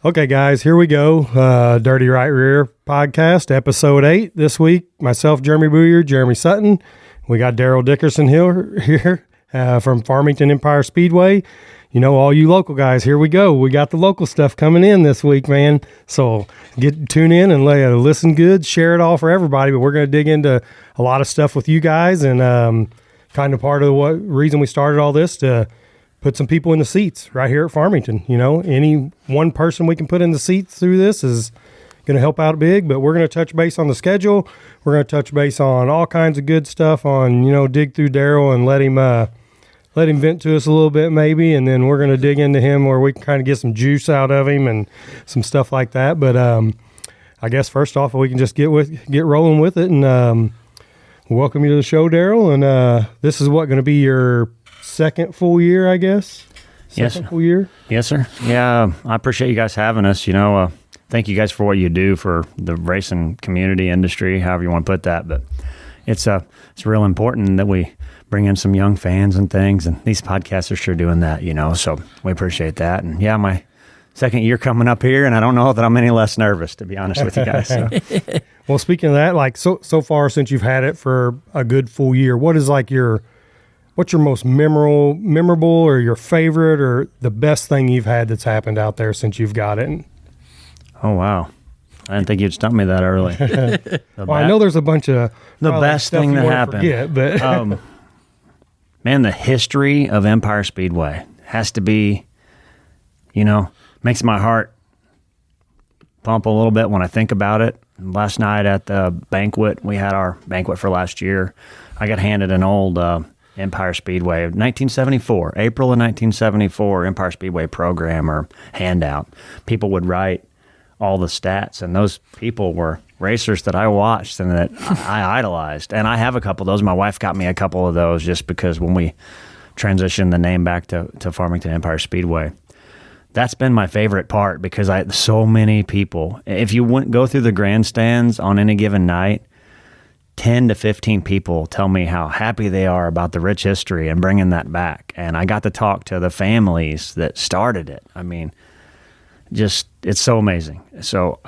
Okay, guys, here we go. Dirty Right Rear podcast, episode 8. This week, myself, Jeremy Boyer, Jeremy Sutton. We got Darryll Dickerson here from Farmington Empire Speedway. You know, all you local guys, here we go. We got the local stuff coming in this week, man. So tune in and listen good, share it all for everybody. But we're going to dig into a lot of stuff with you guys, and kind of part of the reason we started all this to put some people in the seats right here at Farmington. You know, any one person we can put in the seats through this is going to help out big. But we're going to touch base on the schedule. We're going to touch base on all kinds of good stuff on, you know, dig through Darryll and let him vent to us a little bit maybe. And then we're going to dig into him where we can kind of get some juice out of him and some stuff like that. But I guess first off, we can just get rolling with it. And welcome you to the show, Darryll. And this is going to be your second full year, I guess? Full year? Yes, sir. Yeah, I appreciate you guys having us. You know, thank you guys for what you do for the racing community, industry, however you want to put that. But it's real important that we bring in some young fans and things, and these podcasts are sure doing that, you know, so we appreciate that. And yeah, my second year coming up here, and I don't know that I'm any less nervous, to be honest with you guys. So. Well, speaking of that, like so far since you've had it for a good full year, what's your most memorable or your favorite or the best thing you've had that's happened out there since you've got it? Oh, wow. I didn't think you'd stump me that early. Well, I know there's a bunch of the best thing that happened. Forget, but man, the history of Empire Speedway has to be, you know, makes my heart pump a little bit when I think about it. Last night at the banquet, we had our banquet for last year. I got handed an old Empire Speedway, 1974, April of 1974 Empire Speedway program or handout. People would write all the stats, and those people were racers that I watched and that I idolized. And I have a couple of those. My wife got me a couple of those just because when we transitioned the name back to Farmington Empire Speedway, that's been my favorite part because so many people, if you go through the grandstands on any given night, 10 to 15 people tell me how happy they are about the rich history and bringing that back. And I got to talk to the families that started it. I mean, just, it's so amazing. So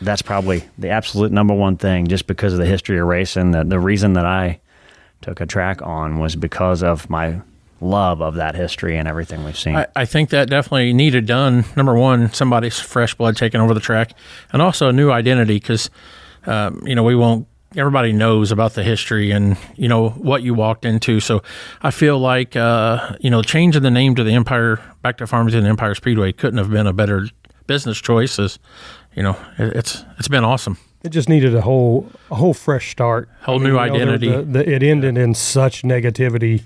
that's probably the absolute number one thing, just because of the history of racing. The reason that I took a track on was because of my love of that history and everything we've seen. I think that definitely needed done. Number one, somebody's fresh blood taking over the track, and also a new identity because, you know, everybody knows about the history and, you know, what you walked into. So I feel like, you know, changing the name to the Empire, back to Farmington Empire Speedway couldn't have been a better business choice. As, you know, it's been awesome. It just needed a whole fresh start. New identity. It ended in such negativity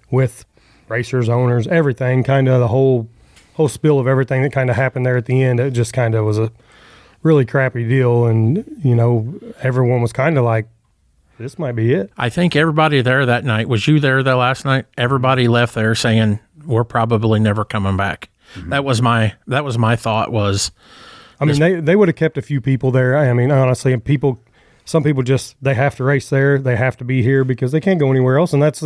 with racers, owners, everything, kind of the whole spill of everything that kind of happened there at the end. It just kind of was a really crappy deal, and you know, everyone was kind of like, this might be it. I think everybody there that night, was you there that last night? Everybody left there saying we're probably never coming back. Mm-hmm. That was my thought was, I mean, they would have kept a few people there. I mean, honestly, some people just, they have to race there, they have to be here because they can't go anywhere else, and that's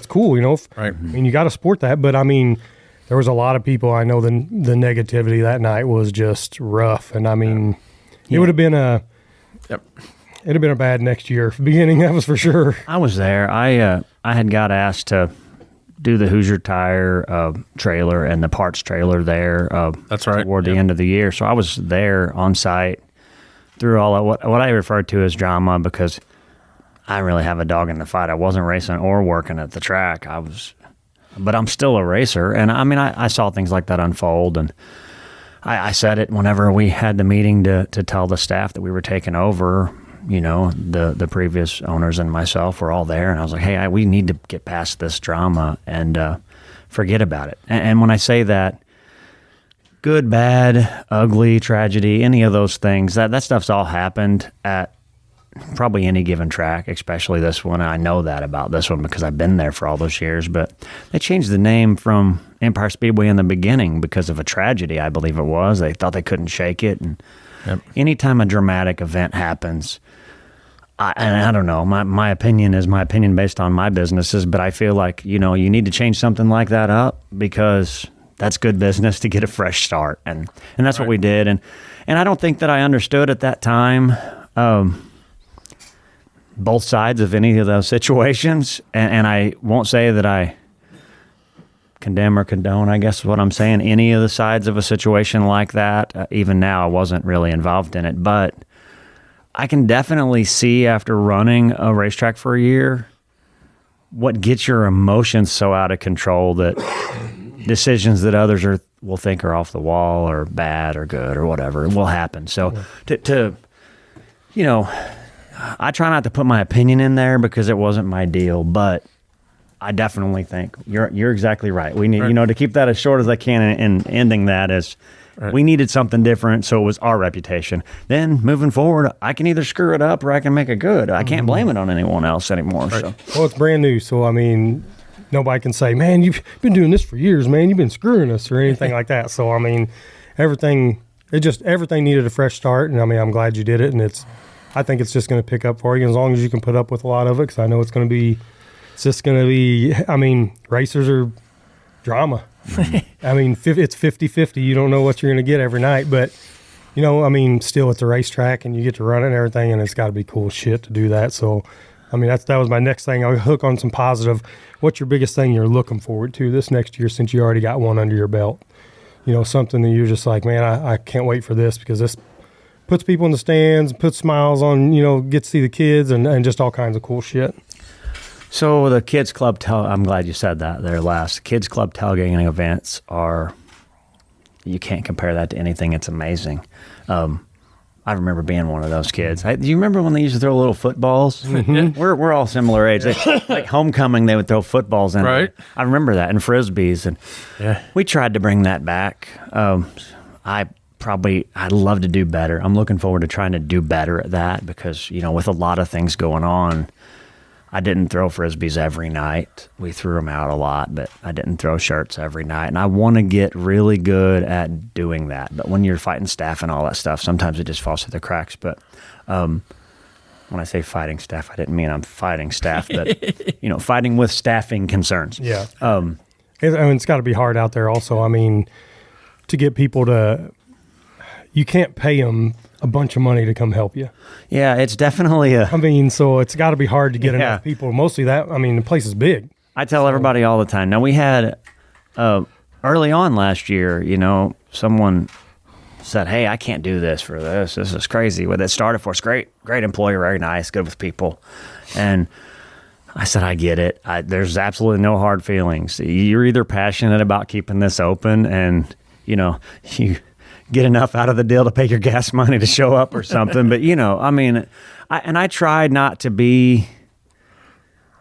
cool, you know. Right. I mean, you got to support that, but I mean, there was a lot of people. I know the negativity that night was just rough, and I mean, it would have been it'd have been a bad next year beginning. That was for sure. I was there. I had got asked to do the Hoosier Tire trailer and the parts trailer there. That's right. Toward the end of the year, so I was there on site through all of what I refer to as drama because I didn't really have a dog in the fight. I wasn't racing or working at the track. But I'm still a racer, and I mean, I saw things like that unfold, and I said it whenever we had the meeting to tell the staff that we were taking over. You know, the previous owners and myself were all there, and I was like, hey, we need to get past this drama and forget about it. And when I say that, good, bad, ugly, tragedy, any of those things, that stuff's all happened at probably any given track, especially this one. I know that about this one because I've been there for all those years, but they changed the name from Empire Speedway in the beginning because of a tragedy, I believe it was. They thought they couldn't shake it. And anytime a dramatic event happens, I don't know, my opinion is my opinion based on my businesses, but I feel like, you know, you need to change something like that up because that's good business to get a fresh start. And that's what we did. And I don't think that I understood at that time both sides of any of those situations. And I won't say that I condemn or condone, I guess is what I'm saying, any of the sides of a situation like that. Even now, I wasn't really involved in it. But I can definitely see, after running a racetrack for a year, what gets your emotions so out of control that decisions that others will think are off the wall or bad or good or whatever will happen. So to I try not to put my opinion in there because it wasn't my deal, but I definitely think you're exactly right. We need to keep that as short as I can, and ending that as we needed something different, so it was our reputation. Then moving forward, I can either screw it up or I can make it good. I can't blame it on anyone else anymore. Right. So. Well, it's brand new, so I mean, nobody can say, "Man, you've been doing this for years, man. You've been screwing us," or anything like that. So I mean, everything needed a fresh start, and I mean, I'm glad you did it, and I think it's just going to pick up for you as long as you can put up with a lot of it, because I know it's just going to be. I mean, racers are drama. I mean, it's 50-50. You don't know what you're going to get every night, but, I mean, still it's a racetrack and you get to run it and everything, and it's got to be cool shit to do that. So, I mean, that was my next thing. I'll hook on some positive. What's your biggest thing you're looking forward to this next year, since you already got one under your belt? Something that you're just like, man, I can't wait for this, because this puts people in the stands, puts smiles on, get to see the kids and just all kinds of cool shit. So the kids club I'm glad you said that there last. Kids club tailgating events you can't compare that to anything. It's amazing. I remember being one of those kids. Do you remember when they used to throw little footballs? Mm-hmm. We're all similar age. Like homecoming, they would throw footballs in. Right. I remember that, and frisbees, and we tried to bring that back. I'd love to do better. I'm looking forward to trying to do better at that, because with a lot of things going on, I didn't throw frisbees every night. We threw them out a lot, but I didn't throw shirts every night. And I want to get really good at doing that. But when you're fighting staff and all that stuff, sometimes it just falls through the cracks. But when I say fighting staff, I didn't mean I'm fighting staff, but fighting with staffing concerns. Yeah. It's got to be hard out there also. I mean, to get people you can't pay them a bunch of money to come help you. Yeah, it's definitely so it's got to be hard to get enough people. Mostly that, the place is big. I tell everybody all the time. Now, we had, early on last year, someone said, "Hey, I can't do this for this. This is crazy." Well, it started for us. Great employer, very nice, good with people. And I said, I get it. There's absolutely no hard feelings. You're either passionate about keeping this open and, you get enough out of the deal to pay your gas money to show up or something. But, I tried not to be,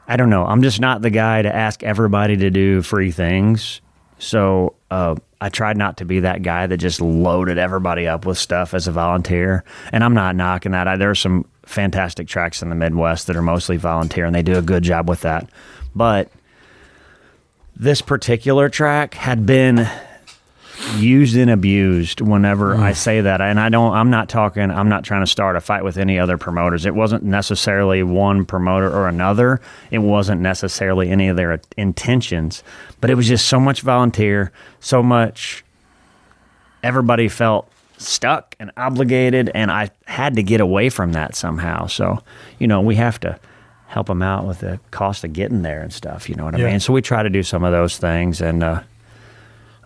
I don't know, I'm just not the guy to ask everybody to do free things. So I tried not to be that guy that just loaded everybody up with stuff as a volunteer. And I'm not knocking that. There are some fantastic tracks in the Midwest that are mostly volunteer, and they do a good job with that. But this particular track had been used and abused whenever I say that. And I'm not trying to start a fight with any other promoters. It wasn't necessarily one promoter or another. It wasn't necessarily any of their intentions, but it was just so much volunteer, so much everybody felt stuck and obligated, and I had to get away from that somehow. So, we have to help them out with the cost of getting there and stuff, you know what I mean? So we try to do some of those things, and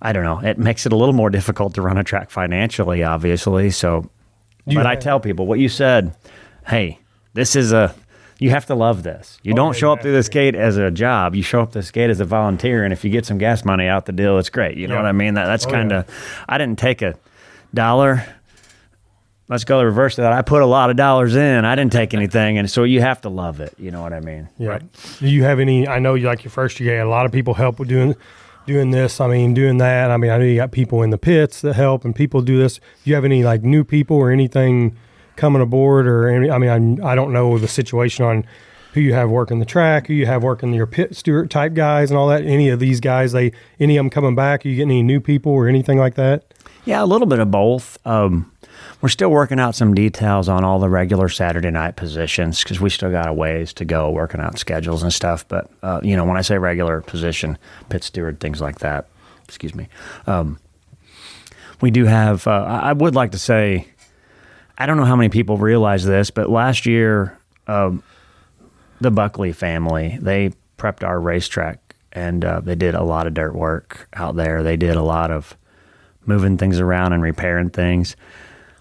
I don't know. It makes it a little more difficult to run a track financially, obviously. So, but I tell people what you said. Hey, you have to love this. You don't show up through this gate as a job. You show up this gate as a volunteer, and if you get some gas money out the deal, it's great. You know what I mean? That's kind of. I didn't take $1. Let's go the reverse of that. I put a lot of dollars in. I didn't take anything, and so you have to love it. You know what I mean? Yeah. Right. Do you have any? I know your first year, you had a lot of people help with doing this, doing that. I know you got people in the pits that help, and people do this. Do you have any new people or anything coming aboard, or any? I don't know the situation on who you have working the track, who you have working your pit steward type guys and all that. Any of these guys, any of them coming back? Are you getting any new people or anything like that? Yeah, a little bit of both. We're still working out some details on all the regular Saturday night positions, because we still got a ways to go working out schedules and stuff. But, when I say regular position, pit steward, things like that. excuse me. We do have, I would like to say, I don't know how many people realize this, but last year, the Buckley family, they prepped our racetrack, and they did a lot of dirt work out there. They did a lot of moving things around and repairing things.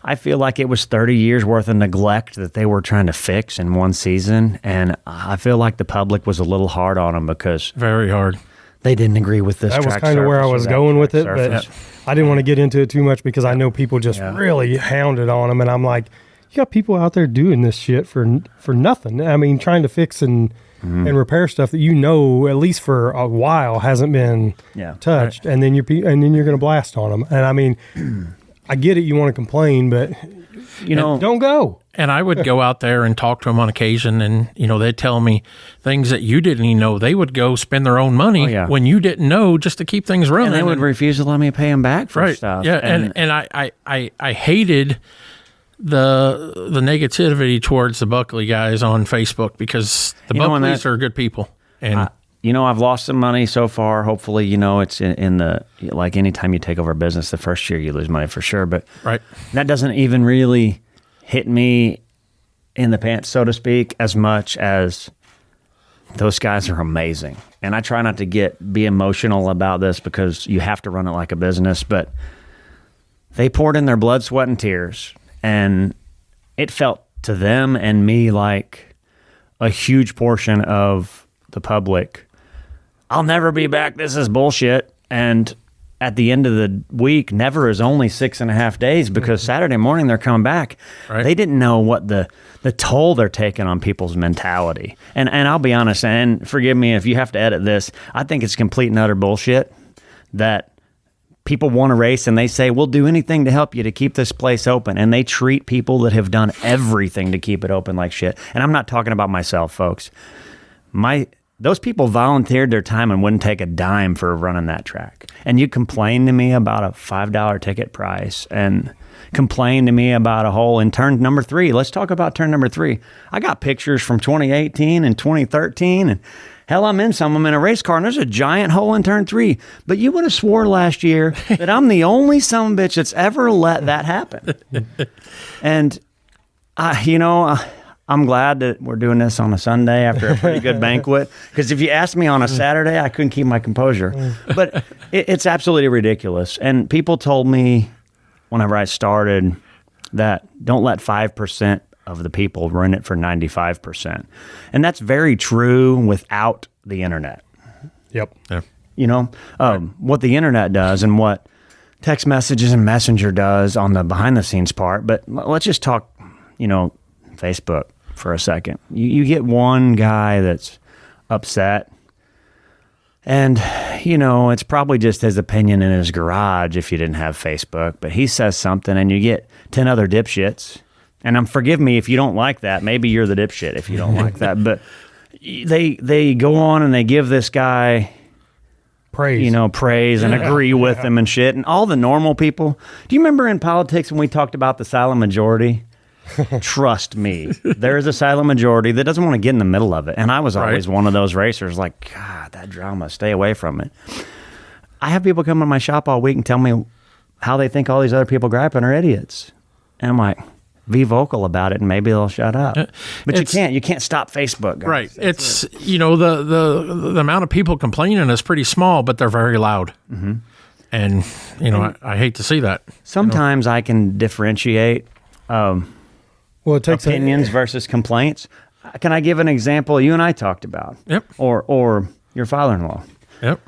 I feel like it was 30 years worth of neglect that they were trying to fix in one season, and I feel like the public was a little hard on them because very hard. They didn't agree with this. That was kind of where I was going with it, but I didn't want to get into it too much because I know people just really hounded on them, and I'm like, you got people out there doing this shit for nothing. I mean, trying to fix and repair stuff that at least for a while hasn't been touched, and then you're going to blast on them. And I mean, I get it, you want to complain, but don't go. And I would go out there and talk to them on occasion, and they'd tell me things that you didn't even know. They would go spend their own money when you didn't know, just to keep things running. And they would refuse to let me pay them back for stuff. Yeah, and I hated the negativity towards the Buckley guys on Facebook because the Buckleys are good people. And I've lost some money so far. Hopefully, it's in the, like anytime you take over a business, the first year you lose money for sure. But that doesn't even really hit me in the pants, so to speak, as much as those guys are amazing. And I try not to be emotional about this because you have to run it like a business, but they poured in their blood, sweat, and tears. And it felt to them and me like a huge portion of the public, I'll never be back, this is bullshit. And at the end of the week, never is only 6.5 days because Saturday morning they're coming back. Right. They didn't know what the toll they're taking on people's mentality. And I'll be honest, and forgive me if you have to edit this, I think it's complete and utter bullshit that people want to race and they say, we'll do anything to help you to keep this place open. And they treat people that have done everything to keep it open like shit. And I'm not talking about myself, folks. Those people volunteered their time and wouldn't take a dime for running that track. And you complain to me about a $5 ticket price and complain to me about a hole in turn number 3. Let's talk about turn number 3. I got pictures from 2018 and 2013, and hell, I'm in some of them in a race car, and there's a giant hole in turn 3. But you would have swore last year that I'm the only son of a bitch that's ever let that happen. And, I'm glad that we're doing this on a Sunday after a pretty good banquet, because if you asked me on a Saturday, I couldn't keep my composure. But it's absolutely ridiculous. And people told me whenever I started that don't let 5% of the people run it for 95%. And that's very true without the internet. Yep. Yeah. What the internet does and what text messages and Messenger does on the behind the scenes part. But let's just talk, Facebook for a second. You get one guy that's upset, and it's probably just his opinion in his garage if you didn't have Facebook, but he says something and you get 10 other dipshits, and forgive me if you don't like that, maybe you're the dipshit if you don't like that, but they go on and they give this guy praise and agree with him and shit, and all the normal people. Do you remember in politics when we talked about the silent majority? Trust me, there is a silent majority that doesn't want to get in the middle of it. And I was always one of those racers like, God, that drama, stay away from it. I have people come in my shop all week and tell me how they think all these other people griping are idiots. And I'm like, be vocal about it and maybe they'll shut up. But you can't stop Facebook, guys. Right. It's the amount of people complaining is pretty small, but they're very loud. Mm-hmm. And, I hate to see that. Sometimes I can differentiate it takes opinions versus complaints. Can I give an example you and I talked about? Yep. Or your father-in-law. Yep.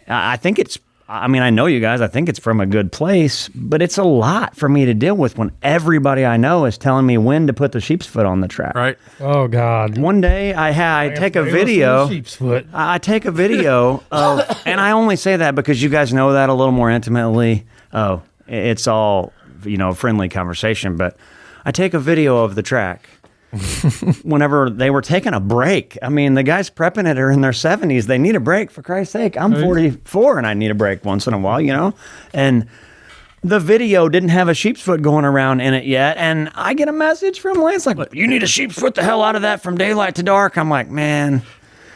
I know you guys, I think it's from a good place, but it's a lot for me to deal with when everybody I know is telling me when to put the sheep's foot on the track. Right. Oh, God. One day I take a video. Sheep's foot. I take a video of, and I only say that because you guys know that a little more intimately. Oh, it's all, friendly conversation, but I take a video of the track whenever they were taking a break. I mean, the guys prepping it are in their 70s. They need a break, for Christ's sake. I'm 44 and I need a break once in a while, And the video didn't have a sheep's foot going around in it yet. And I get a message from Lance like, you need a sheep's foot the hell out of that from daylight to dark. I'm like, man,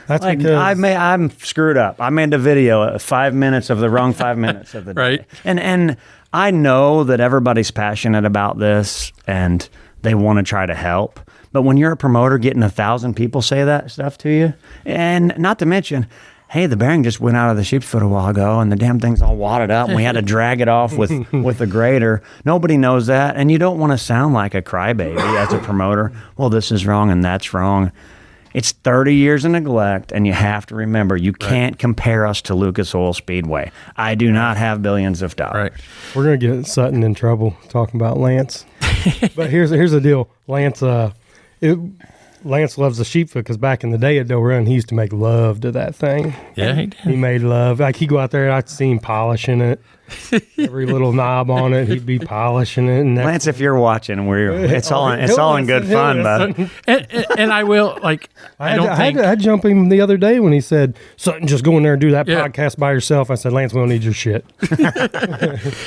That's like because I'm screwed up. I made a video of 5 minutes of the wrong 5 minutes of the day. Right. And I know that everybody's passionate about this and they want to try to help. But when you're a promoter getting 1,000 people say that stuff to you, and not to mention, hey, the bearing just went out of the sheep's foot a while ago and the damn thing's all wadded up and we had to drag it off with a grader. Nobody knows that. And you don't want to sound like a crybaby as a promoter. Well, this is wrong and that's wrong. It's 30 years of neglect, and you have to remember, you can't compare us to Lucas Oil Speedway. I do not have billions of dollars. Right. we're going to get Sutton in trouble talking about Lance. But here's the deal. Lance loves the sheep foot because back in the day at Doe Run, he used to make love to that thing. Yeah, he did. He made love. Like, he'd go out there and I'd see him polishing it. Every little knob on it, he'd be polishing it. And Lance, if you're watching, it's all in good fun, bud. And I will, like, I jumped him the other day when he said, Sutton, just go in there and do that Yeah. podcast by yourself. I said, Lance, we don't need your shit.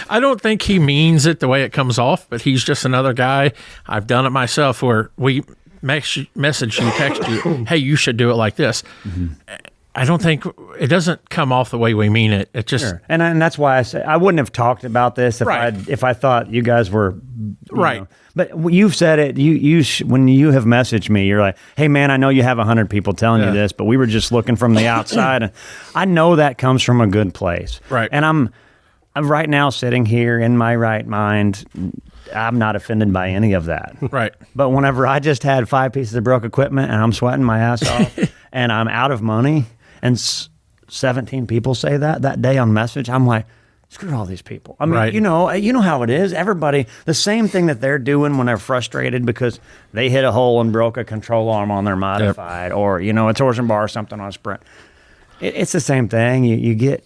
I don't think he means it the way it comes off, but he's just another guy. I've done it myself where we message you, text you, hey, you should do it like this. Mm-hmm. I don't think it doesn't come off the way we mean it. It just and that's why I say I wouldn't have talked about this if I thought you guys were right. know. But you've said it. When you have messaged me, you're like, "Hey man, I know you have 100 people telling you this, but we were just looking from the outside." And I know that comes from a good place, right? And I'm right now sitting here in my right mind. I'm not offended by any of that, right? But whenever I just had 5 pieces of broke equipment and I'm sweating my ass off and I'm out of money. And 17 people say that day on message. I'm like, screw all these people. I mean, right. you know how it is. Everybody, the same thing that they're doing when they're frustrated because they hit a hole and broke a control arm on their modified, or a torsion bar or something on a sprint. It's the same thing. You get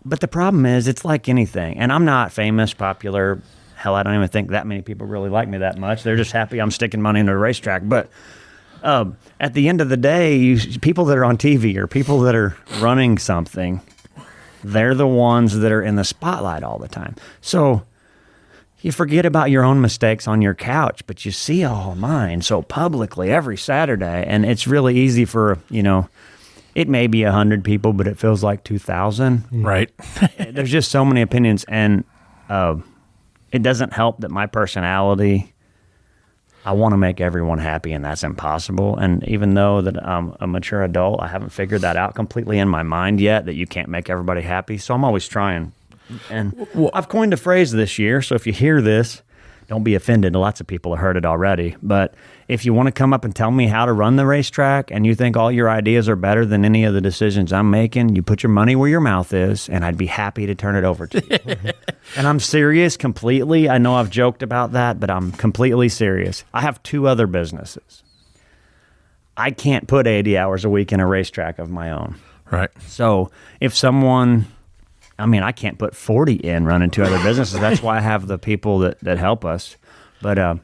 but the problem is, it's like anything. And I'm not famous, popular. Hell, I don't even think that many people really like me that much. They're just happy I'm sticking money into the racetrack, but. At the end of the day, people that are on TV or people that are running something, they're the ones that are in the spotlight all the time. So you forget about your own mistakes on your couch, but you see all mine so publicly every Saturday. And it's really easy for, it may be 100 people, but it feels like 2,000. Right. There's just so many opinions. And it doesn't help that my personality... I want to make everyone happy, and that's impossible. And even though that I'm a mature adult, I haven't figured that out completely in my mind yet, that you can't make everybody happy. So I'm always trying. And I've coined a phrase this year, so if you hear this, don't be offended. Lots of people have heard it already. But if you want to come up and tell me how to run the racetrack and you think all your ideas are better than any of the decisions I'm making, you put your money where your mouth is, and I'd be happy to turn it over to you. And I'm serious completely. I know I've joked about that, but I'm completely serious. I have 2 other businesses. I can't put 80 hours a week in a racetrack of my own. Right. So if someone... I can't put 40 in running 2 other businesses. That's why I have the people that help us. But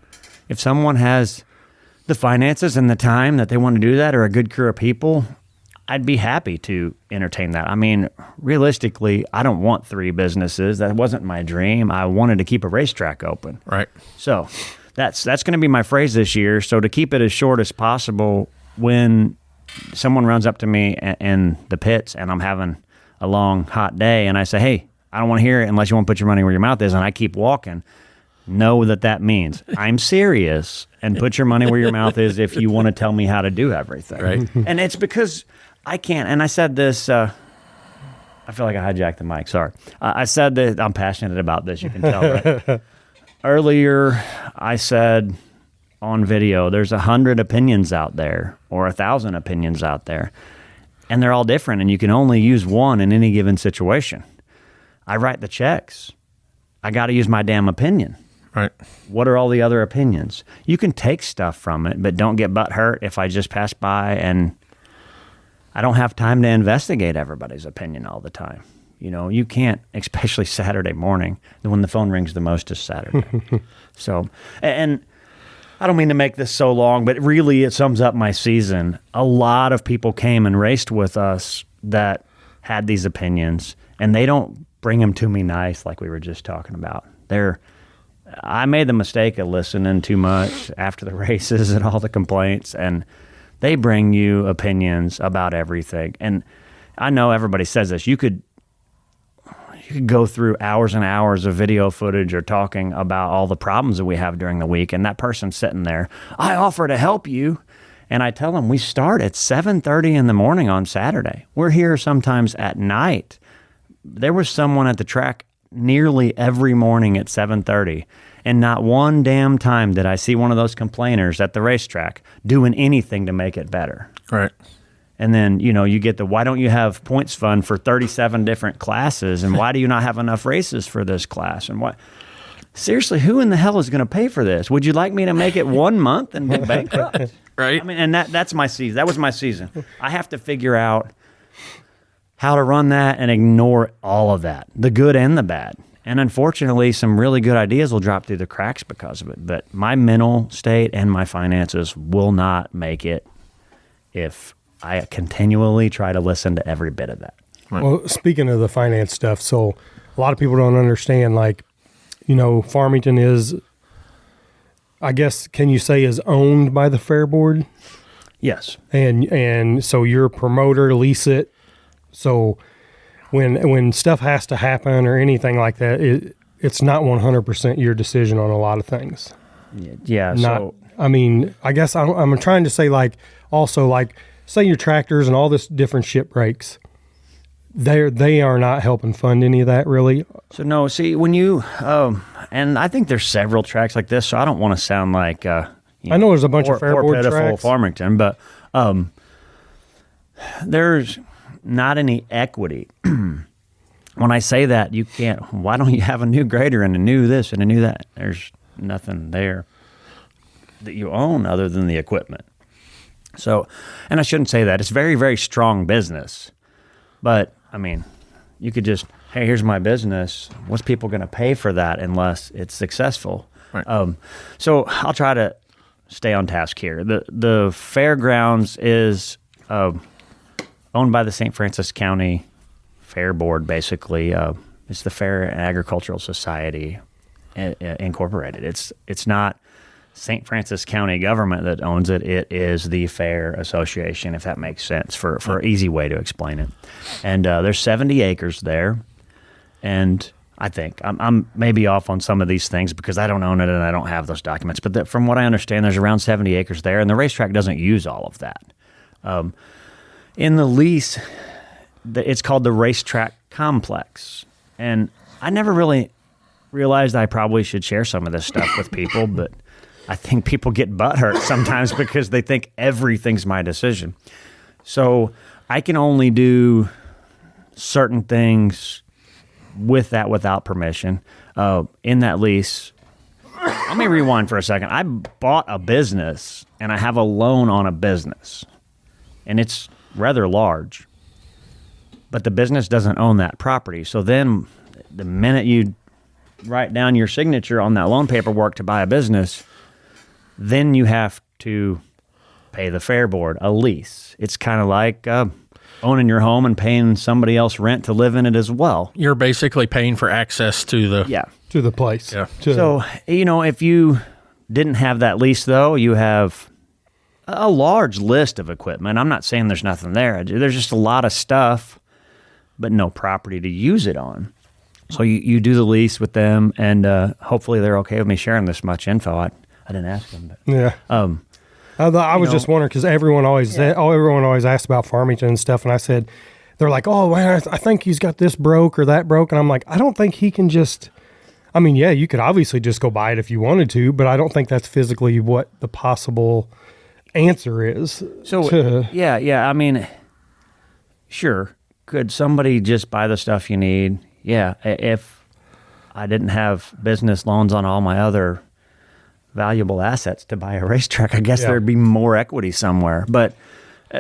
if someone has the finances and the time that they want to do that, or a good crew of people, I'd be happy to entertain that. Realistically, I don't want 3 businesses. That wasn't my dream. I wanted to keep a racetrack open. Right. So that's going to be my phrase this year. So to keep it as short as possible, when someone runs up to me in the pits and I'm having a long, hot day, and I say, hey, I don't want to hear it unless you want to put your money where your mouth is, and I keep walking, know that means I'm serious, and put your money where your mouth is if you want to tell me how to do everything. Right. And it's because I can't, and I said this, I feel like I hijacked the mic, sorry. I said that I'm passionate about this, you can tell, right? Earlier, I said on video, there's 100 opinions out there, or 1,000 opinions out there. And they're all different, and you can only use one in any given situation. I write the checks. I got to use my damn opinion. Right. What are all the other opinions? You can take stuff from it, but don't get butt hurt if I just pass by and I don't have time to investigate everybody's opinion all the time. You can't, especially Saturday morning, when the phone rings the most is Saturday. So, and I don't mean to make this so long, but really it sums up my season. A lot of people came and raced with us that had these opinions, and they don't bring them to me nice like we were just talking about. I made the mistake of listening too much after the races and all the complaints, and They bring you opinions about everything. And I know everybody says this. You could go through hours and hours of video footage or talking about all the problems that we have during the week, and that person's sitting there, I offer to help you. And I tell them we start at 7:30 in the morning on Saturday. We're here sometimes at night. There was someone at the track nearly every morning at 7:30, and not one damn time did I see one of those complainers at the racetrack doing anything to make it better. Right. And then, you get why don't you have points fund for 37 different classes, and why do you not have enough races for this class? And what? Seriously, who in the hell is going to pay for this? Would you like me to make it 1 month and be bankrupt? Right. I mean, and that's my season. That was my season. I have to figure out how to run that and ignore all of that, the good and the bad. And unfortunately, some really good ideas will drop through the cracks because of it. But my mental state and my finances will not make it if I continually try to listen to every bit of that. Right. Well, speaking of the finance stuff, so a lot of people don't understand, Farmington is, I guess, can you say is owned by the Fair Board? Yes. And so you're a promoter, lease it. So when stuff has to happen or anything like that, it's not 100% your decision on a lot of things. Yeah. I guess I'm trying to say say your tractors and all this different ship breaks. They are not helping fund any of that really. So no, see when you and I think there's several tracks like this, so I don't want to sound like I know there's a bunch of Fair Board pitiful tracks. Farmington, but there's not any equity. When I say that, you can't. Why don't you have a new grader and a new this and a new that? There's nothing there that you own other than the equipment. So, and I shouldn't say that. It's very, very strong business. But, I mean, you could just, hey, here's my business. What's people going to pay for that unless it's successful? Right. So I'll try to stay on task here. The Fairgrounds is owned by the St. Francis County Fair Board, basically. It's the Fair Agricultural Society Incorporated. It's not St. Francis County government that owns it. It is the Fair Association, if that makes sense, for an easy way to explain it. And there's 70 acres there. And I think I'm maybe off on some of these things because I don't own it and I don't have those documents. But from what I understand, there's around 70 acres there, and the racetrack doesn't use all of that. In the lease, it's called the Racetrack Complex. And I never really realized I probably should share some of this stuff with people, but I think people get butthurt sometimes because they think everything's my decision. So I can only do certain things without permission. In that lease, let me rewind for a second. I bought a business and I have a loan on a business, and it's rather large, but the business doesn't own that property. So then the minute you write down your signature on that loan paperwork to buy a business, then you have to pay the Fair Board a lease. It's kind of like owning your home and paying somebody else rent to live in it as well. You're basically paying for access to the to the place. Yeah. So, if you didn't have that lease, though, you have a large list of equipment. I'm not saying there's nothing there. There's just a lot of stuff, but no property to use it on. So you do the lease with them, and hopefully they're okay with me sharing this much info. I didn't ask them, but yeah. I was just wondering because everyone always asks about Farmington and stuff, and I said they're like, oh, man, I think he's got this broke or that broke, and I'm like, I don't think he can just. I mean, yeah, you could obviously just go buy it if you wanted to, but I don't think that's physically what the possible answer is. So yeah. I mean, sure, could somebody just buy the stuff you need? Yeah, if I didn't have business loans on all my other valuable assets to buy a racetrack, I guess there'd be more equity somewhere. But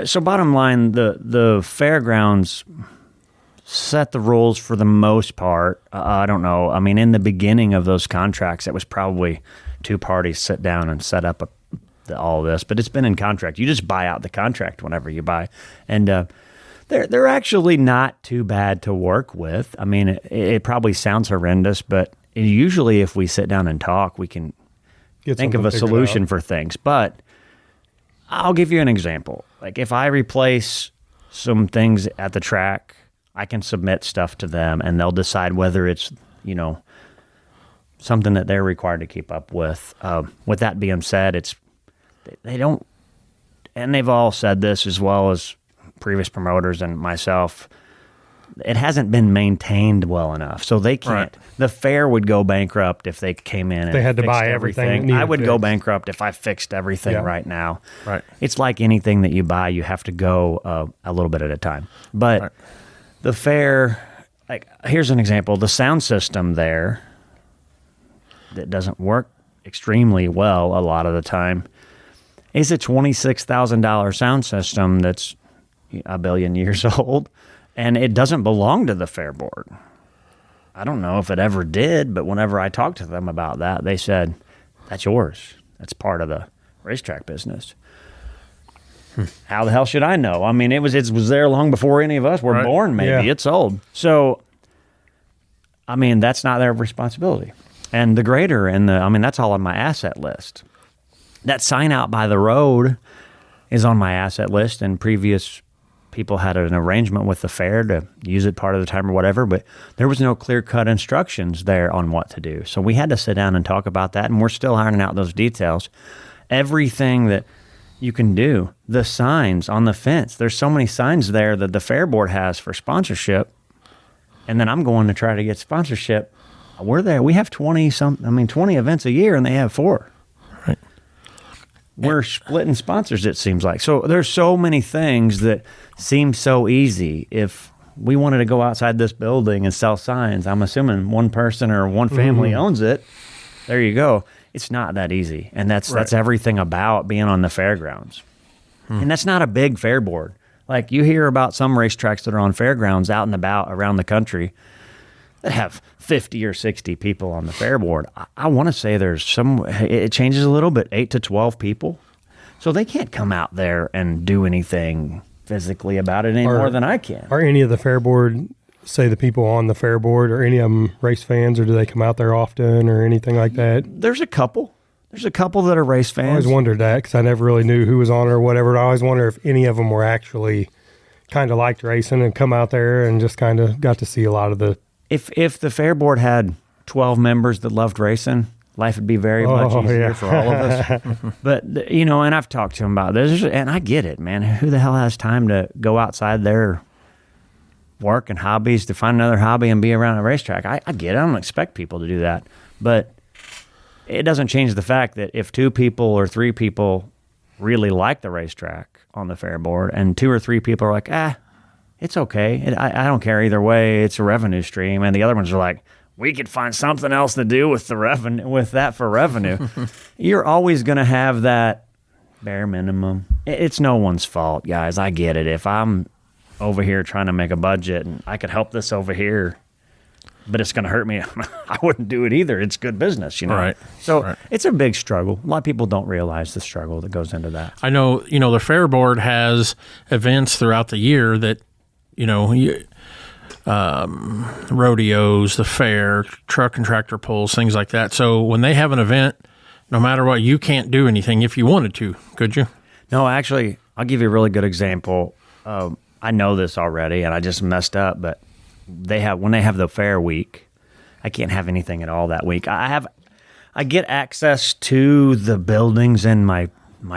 so bottom line, the Fairgrounds set the rules for the most part. I don't know. I mean, in the beginning of those contracts, it was probably two parties sit down and set up all this, but it's been in contract. You just buy out the contract whenever you buy. And they're actually not too bad to work with. I mean, it probably sounds horrendous, but usually if we sit down and talk, we can think of a solution for things. But I'll give you an example. Like if I replace some things at the track, I can submit stuff to them and they'll decide whether it's, something that they're required to keep up with. With that being said, they don't, and they've all said this as well as previous promoters and myself, it hasn't been maintained well enough. So they can't. Right. The fair would go bankrupt if they came in and they had to fixed buy everything. I would go bankrupt if I fixed everything right now. Right. It's like anything that you buy, you have to go a little bit at a time. But the fair, like here's an example. The sound system there that doesn't work extremely well a lot of the time is a $26,000 sound system that's a billion years old. And it doesn't belong to the fair board. I don't know if it ever did, but whenever I talked to them about that, they said, that's yours. That's part of the racetrack business. How the hell should I know? I mean, it was there long before any of us were born, maybe. Yeah. It's old. So, I mean, that's not their responsibility. And the grader that's all on my asset list. That sign out by the road is on my asset list, and previous people had an arrangement with the fair to use it part of the time or whatever, but there was no clear-cut instructions there on what to do. So we had to sit down and talk about that, and we're still ironing out those details. Everything that you can do, the signs on the fence, there's so many signs there that the fair board has for sponsorship, and then I'm going to try to get sponsorship. We're there. We have 20 events a year, and they have 4. Right. We're splitting sponsors, it seems like. So there's so many things that seem so easy. If we wanted to go outside this building and sell signs, I'm assuming one person or one family owns it. There you go. It's not that easy. And that's everything about being on the fairgrounds. And that's not a big fair board. Like you hear about some racetracks that are on fairgrounds out and about around the country that have 50 or 60 people on the fair board. I want to say it changes a little bit, 8 to 12 people. So they can't come out there and do anything physically about it any more than I can. Are any of the fair board, say the people on the fair board, are any of them race fans, or do they come out there often or anything like that? There's a couple. There's a couple that are race fans. I always wondered that because I never really knew who was on it or whatever. I always wonder if any of them were actually kind of liked racing and come out there and just kind of got to see a lot of the... If the fair board had 12 members that loved racing, life would be very much easier for all of us. But, and I've talked to them about this, and I get it, man. Who the hell has time to go outside their work and hobbies to find another hobby and be around a racetrack? I get it. I don't expect people to do that. But it doesn't change the fact that if 2 people or 3 people really like the racetrack on the fair board and 2 or 3 people are like, it's okay. I don't care either way. It's a revenue stream. And the other ones are like, we could find something else to do with that for revenue. You're always going to have that bare minimum. It's no one's fault, guys. I get it. If I'm over here trying to make a budget and I could help this over here, but it's going to hurt me, I wouldn't do it either. It's good business, Right. So it's a big struggle. A lot of people don't realize the struggle that goes into that. I know, the fair board has events throughout the year that, rodeos, the fair, truck and tractor pulls, things like that. So when they have an event, no matter what, you can't do anything if you wanted to, could you? No, actually, I'll give you a really good example. I know this already, and I just messed up, but when they have the fair week, I can't have anything at all that week. I get access to the buildings and my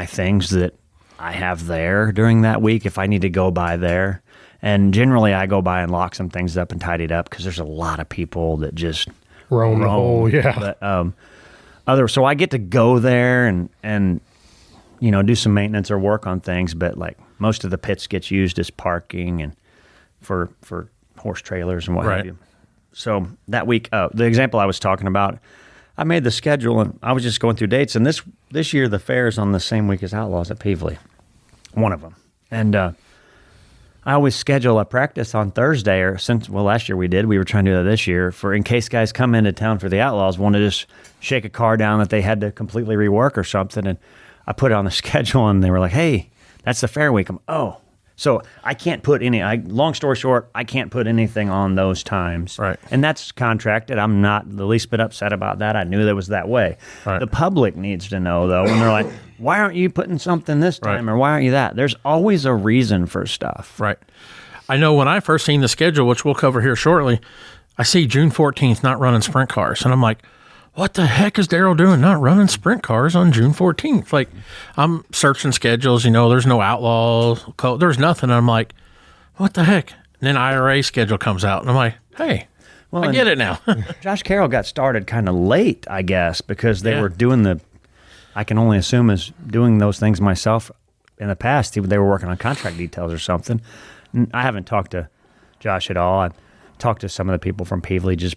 things that I have there during that week if I need to go by there. And generally, I go by and lock some things up and tidy it up because there's a lot of people that just roam the whole, yeah. But so I get to go there and do some maintenance or work on things. But like most of the pits gets used as parking and for horse trailers and what have you. So that week, the example I was talking about, I made the schedule and I was just going through dates. And this year, the fair is on the same week as Outlaws at Peevely, one of them. And I always schedule a practice on Thursday, last year we did. We were trying to do that this year in case guys come into town for the Outlaws, want to just shake a car down that they had to completely rework or something. And I put it on the schedule and they were like, hey, that's the fair week. So I can't put long story short, I can't put anything on those times. Right. And that's contracted. I'm not the least bit upset about that. I knew that was that way. Right. The public needs to know, though, when they're like, why aren't you putting something this time, or why aren't you that? There's always a reason for stuff. Right. I know when I first seen the schedule, which we'll cover here shortly, I see June 14th not running sprint cars. And I'm like, what the heck is Darryll doing not running sprint cars on June 14th? Like, I'm searching schedules, there's no outlaw code, there's nothing. I'm like, what the heck? And then IRA schedule comes out, and I'm like, hey, I get it now. Josh Carroll got started kind of late, I guess, because they were doing I can only assume is doing those things myself in the past. They were working on contract details or something. I haven't talked to Josh at all. I've talked to some of the people from Peevely, just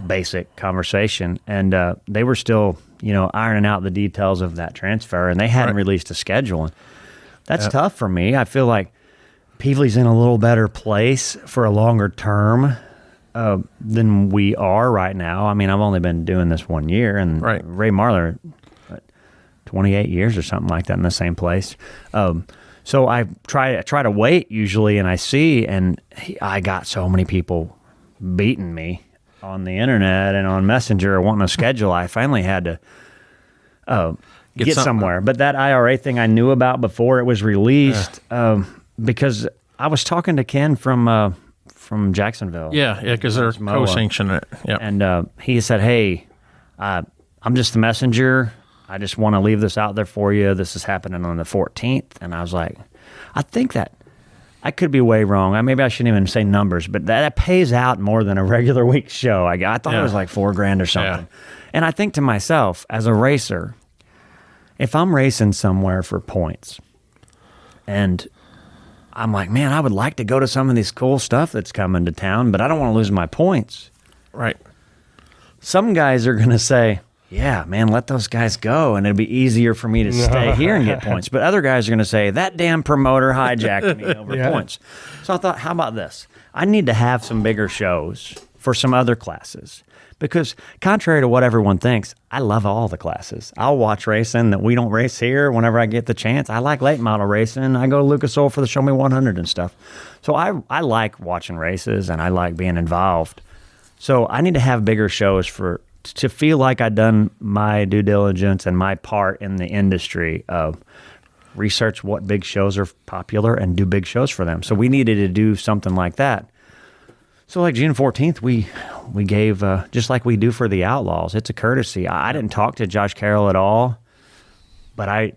basic conversation, and they were still, ironing out the details of that transfer, and they hadn't released a schedule. And that's tough for me. I feel like Peevely's in a little better place for a longer term than we are right now. I mean, I've only been doing this 1 year, and Ray Marler, 28 years or something like that in the same place. So I try to wait usually, and I see, and I got so many people beating me on the internet and on Messenger wanting a schedule. I finally had to get somewhere. But that IRA thing I knew about before it was released because I was talking to Ken from Jacksonville. Yeah, because they're co-sanctioning it. Yeah. And he said, hey, I'm just the messenger. I just want to leave this out there for you. This is happening on the 14th. And I was like, I think that I could be way wrong. Maybe I shouldn't even say numbers, but that pays out more than a regular week show. I thought it was like $4,000 or something. Yeah. And I think to myself, as a racer, if I'm racing somewhere for points, and I'm like, man, I would like to go to some of this cool stuff that's coming to town, but I don't want to lose my points. Right. Some guys are going to say, yeah, man, let those guys go, and it'll be easier for me to stay here and get points. But other guys are going to say, that damn promoter hijacked me over points. So I thought, how about this? I need to have some bigger shows for some other classes. Because contrary to what everyone thinks, I love all the classes. I'll watch racing that we don't race here whenever I get the chance. I like late model racing. I go to Lucas Oil for the Show Me 100 and stuff. So I like watching races, and I like being involved. So I need to have bigger shows to feel like I've done my due diligence and my part in the industry of research what big shows are popular and do big shows for them. So we needed to do something like that. So like June 14th, we gave, just like we do for the Outlaws, it's a courtesy. I didn't talk to Josh Carroll at all, but I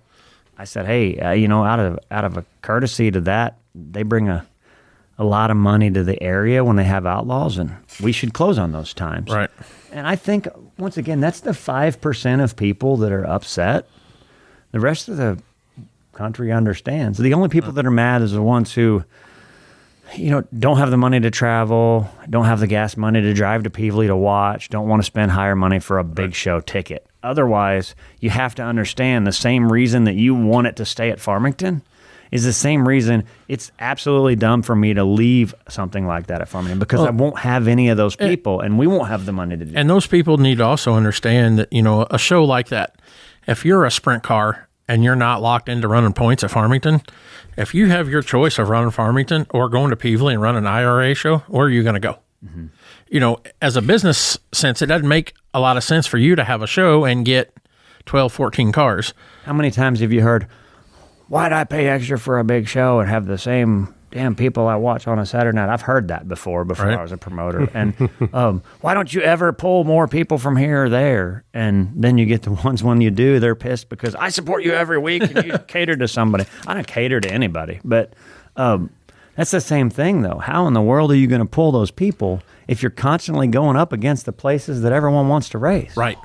said, hey, out of a courtesy to that, they bring a lot of money to the area when they have Outlaws, and we should close on those times. Right. And I think, once again, that's the 5% of people that are upset. The rest of the country understands. The only people that are mad is the ones who, don't have the money to travel, don't have the gas money to drive to Peevely to watch, don't want to spend higher money for a big show ticket. Otherwise, you have to understand the same reason that you want it to stay at Farmington is the same reason it's absolutely dumb for me to leave something like that at Farmington, because I won't have any of those people, and we won't have the money to do it. And those people need to also understand that, a show like that, if you're a sprint car and you're not locked into running points at Farmington, if you have your choice of running Farmington or going to Peevely and running an IRA show, where are you going to go? Mm-hmm. As a business sense, it doesn't make a lot of sense for you to have a show and get 12, 14 cars. How many times have you heard, why'd I pay extra for a big show and have the same damn people I watch on a Saturday night? I've heard that before I was a promoter. And why don't you ever pull more people from here or there? And then you get the ones when you do, they're pissed because I support you every week and you cater to somebody. I don't cater to anybody. But that's the same thing, though. How in the world are you going to pull those people if you're constantly going up against the places that everyone wants to race? Right.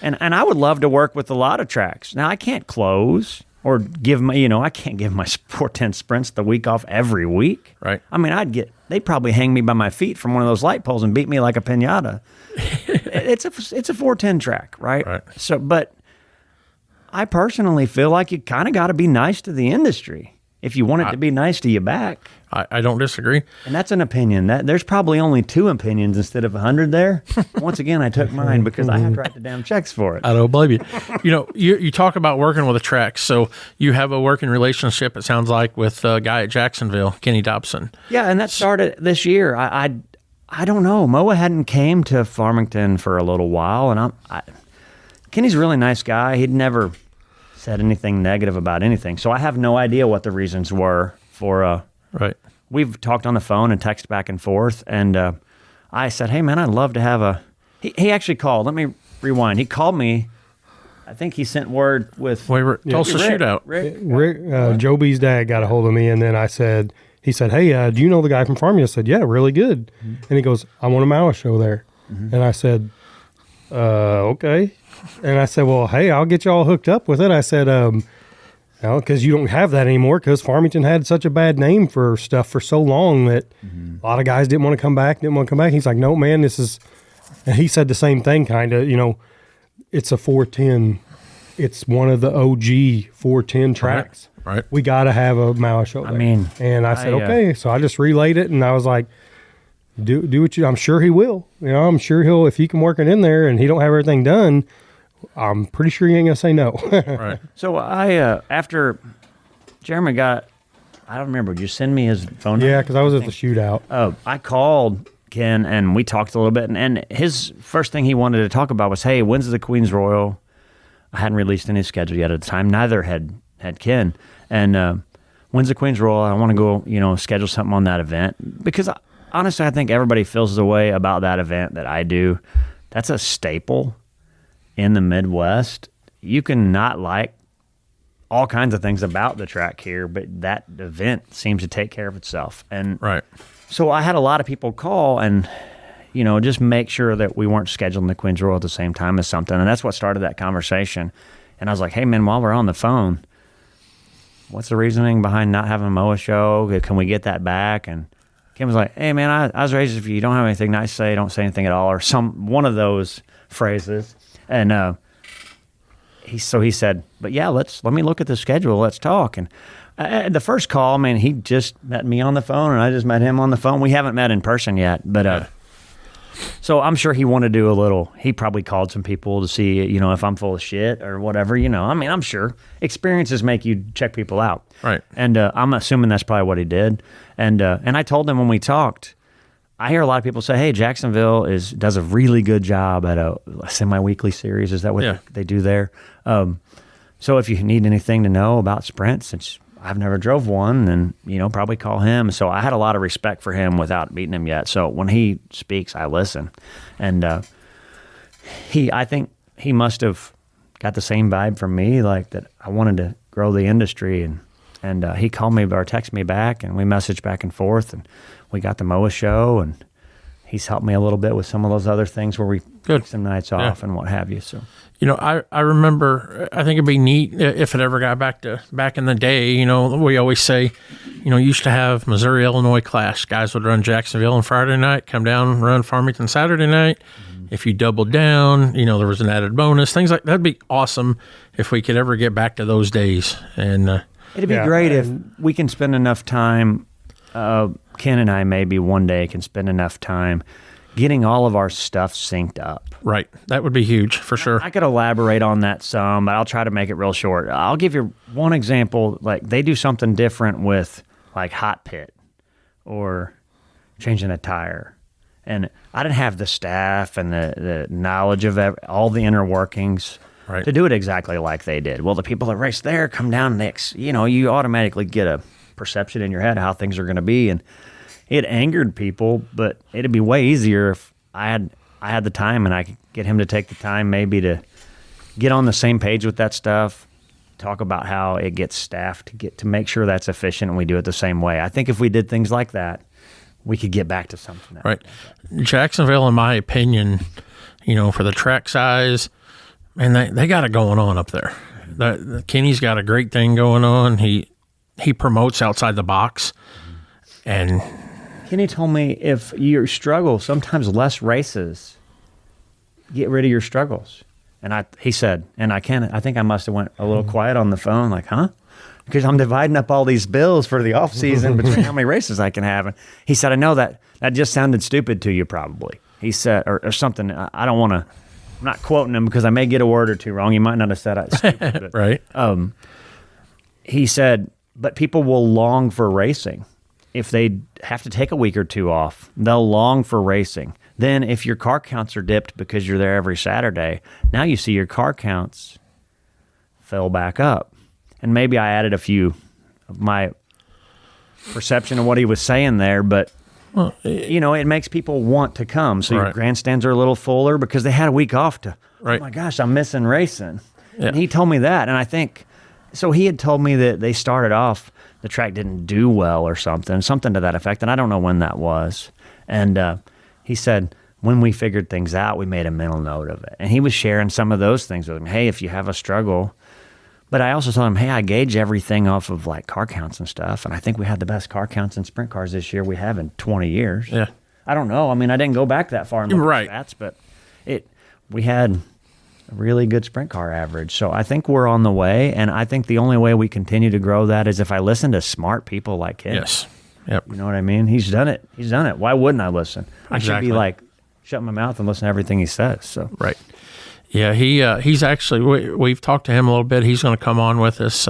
And I would love to work with a lot of tracks. Now, I can't close or give my, I can't give my 410 sprints the week off every week. Right. I mean, they'd probably hang me by my feet from one of those light poles and beat me like a piñata. It's a 410 track, right? So, but I personally feel like you kind of got to be nice to the industry if you want it to be nice to you back. I don't disagree. And that's an opinion. There's probably only 2 opinions instead of 100 there. Once again, I took mine because I have to write the damn checks for it. I don't blame you. You talk about working with a track. So you have a working relationship, it sounds like, with a guy at Jacksonville, Kenny Dobson. Yeah, and that started this year. I don't know. Moa hadn't came to Farmington for a little while, and Kenny's a really nice guy. He'd never said anything negative about anything. So I have no idea what the reasons were for. Right. We've talked on the phone and texted back and forth, and I said, "Hey man, I'd love to have a." He actually called. Let me rewind. He called me. I think he sent word with Tulsa Shootout. Rick, Joby's dad got a hold of me, and then he said, "Hey, do you know the guy from Farmington?" I said, "Yeah, really good." And he goes, "I want a Maui show there." And I said, "Okay." And I said, "Well, hey, I'll get you all hooked up with it." I said, because you don't have that anymore, because Farmington had such a bad name for stuff for so long that a lot of guys didn't want to come back. He's like, "No, man, this is," and he said the same thing, kind of, it's a 410. It's one of the OG 410 tracks. Right. We got to have a Maui show there. And I said, okay. So I just relayed it, and I was like, do what I'm sure he will. I'm sure if he can work it in there and he don't have everything done, I'm pretty sure he ain't going to say no. Right. So after Jeremy I don't remember, did you send me his phone number? Yeah, because I was at the shootout. I called Ken, and we talked a little bit, and his first thing he wanted to talk about was, hey, when's the Queen's Royal? I hadn't released any schedule yet at the time. Neither had Ken. And when's the Queen's Royal? I want to go, schedule something on that event. Because honestly, I think everybody feels the way about that event that I do. That's a staple in the Midwest. You can not like all kinds of things about the track here, but that event seems to take care of itself. And right. So I had a lot of people call and, just make sure that we weren't scheduling the Queen's Royal at the same time as something. And that's what started that conversation. And I was like, hey, man, while we're on the phone, what's the reasoning behind not having a MOA show? Can we get that back? And Kim was like, hey, man, I was raised if you don't have anything nice to say, don't say anything at all, or one of those phrases. And he said, but yeah, let me look at the schedule. Let's talk. And the first call, man, he just met me on the phone, and I just met him on the phone. We haven't met in person yet, but so I'm sure he wanted to do a little. He probably called some people to see, if I'm full of shit or whatever. I'm sure experiences make you check people out, right? And I'm assuming that's probably what he did. And I told him when we talked, I hear a lot of people say, hey, Jacksonville does a really good job at a semi-weekly series. Is that what they do there? So if you need anything to know about sprints, since I've never drove one, then, probably call him. So I had a lot of respect for him without meeting him yet. So when he speaks, I listen. And I think he must have got the same vibe from me, like that I wanted to grow the industry. And he called me or texted me back, and we messaged back and forth, and we got the MOA show, and he's helped me a little bit with some of those other things where we take some nights off and what have you. So. I remember, I think it'd be neat if it ever got back in the day, we always say, used to have Missouri, Illinois class. Guys would run Jacksonville on Friday night, come down, run Farmington Saturday night. Mm-hmm. If you doubled down, there was an added bonus, things like that'd be awesome if we could ever get back to those days. And it'd be great if we can spend enough time, Ken and I maybe one day can spend enough time getting all of our stuff synced up. Right. That would be huge for sure. I could elaborate on that some, but I'll try to make it real short. I'll give you one example. Like they do something different with like hot pit or changing a tire. And I didn't have the staff and the knowledge of all the inner workings to do it exactly like they did. Well, the people that race there come down next, you automatically get a perception in your head how things are going to be. And it angered people, but it'd be way easier if I had the time and I could get him to take the time maybe to get on the same page with that stuff, talk about how it gets staffed to make sure that's efficient and we do it the same way. I think if we did things like that, we could get back to something. Right. Jacksonville, in my opinion, for the track size, man, they got it going on up there. Kenny's got a great thing going on. He promotes outside the box, and Kenny told me if you struggle, sometimes less races, get rid of your struggles. And he said, and I think I must have went a little quiet on the phone, like, huh? Because I'm dividing up all these bills for the off season between how many races I can have. And he said, I know that just sounded stupid to you probably. He said, or something, I don't want to, I'm not quoting him because I may get a word or two wrong. He might not have said it stupid. But, right. He said, but people will long for racing. If they have to take a week or two off, they'll long for racing. Then if your car counts are dipped because you're there every Saturday, now you see your car counts fill back up. And maybe I added a few of my perception of what he was saying there, but it makes people want to come. So your grandstands are a little fuller because they had a week off to, oh my gosh, I'm missing racing. Yeah. And he told me that. And I think, so he had told me that they started off, the track didn't do well or something to that effect. And I don't know when that was. And he said, when we figured things out, we made a mental note of it. And he was sharing some of those things with me. Hey, if you have a struggle. But I also told him, hey, I gauge everything off of like car counts and stuff. And I think we had the best car counts in sprint cars this year we have in 20 years. Yeah. I don't know. I mean, I didn't go back that far and look at stats, but we had a really good sprint car average. So I think we're on the way. And I think the only way we continue to grow that is if I listen to smart people like him. Yes. Yep. You know what I mean? He's done it. Why wouldn't I listen? I should be like, shut my mouth and listen to everything he says. So right. Yeah, he's actually, we've talked to him a little bit. He's going to come on with us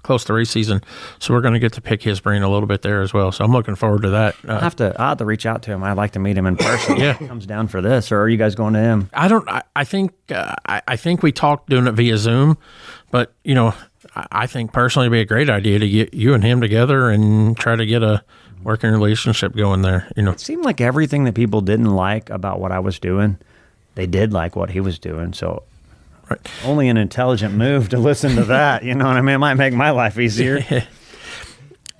close to race season, so we're going to get to pick his brain a little bit there as well. So I'm looking forward to that. I'll have to reach out to him. I'd like to meet him in person. Yeah, if he comes down for this, or are you guys going to him? I think we talked doing it via Zoom, but I think personally it'd be a great idea to get you and him together and try to get a working relationship going there. It seemed like everything that people didn't like about what I was doing, they did like what he was doing. So only an intelligent move to listen to that. You know what I mean? It might make my life easier.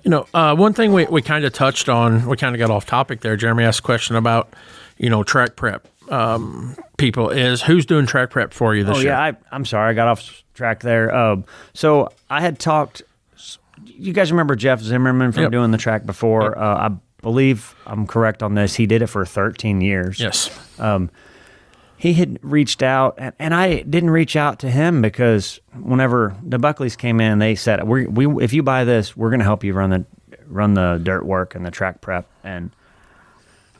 One thing we kind of touched on, we kind of got off topic there. Jeremy asked a question about, track prep people is who's doing track prep for you this year? Yeah, I'm sorry. I got off track there. So I had talked, you guys remember Jeff Zimmerman from doing the track before? Yep. I believe I'm correct on this. He did it for 13 years. Yes. He had reached out, and I didn't reach out to him because whenever the Buckleys came in, they said, "We if you buy this, we're going to help you run the dirt work and the track prep." And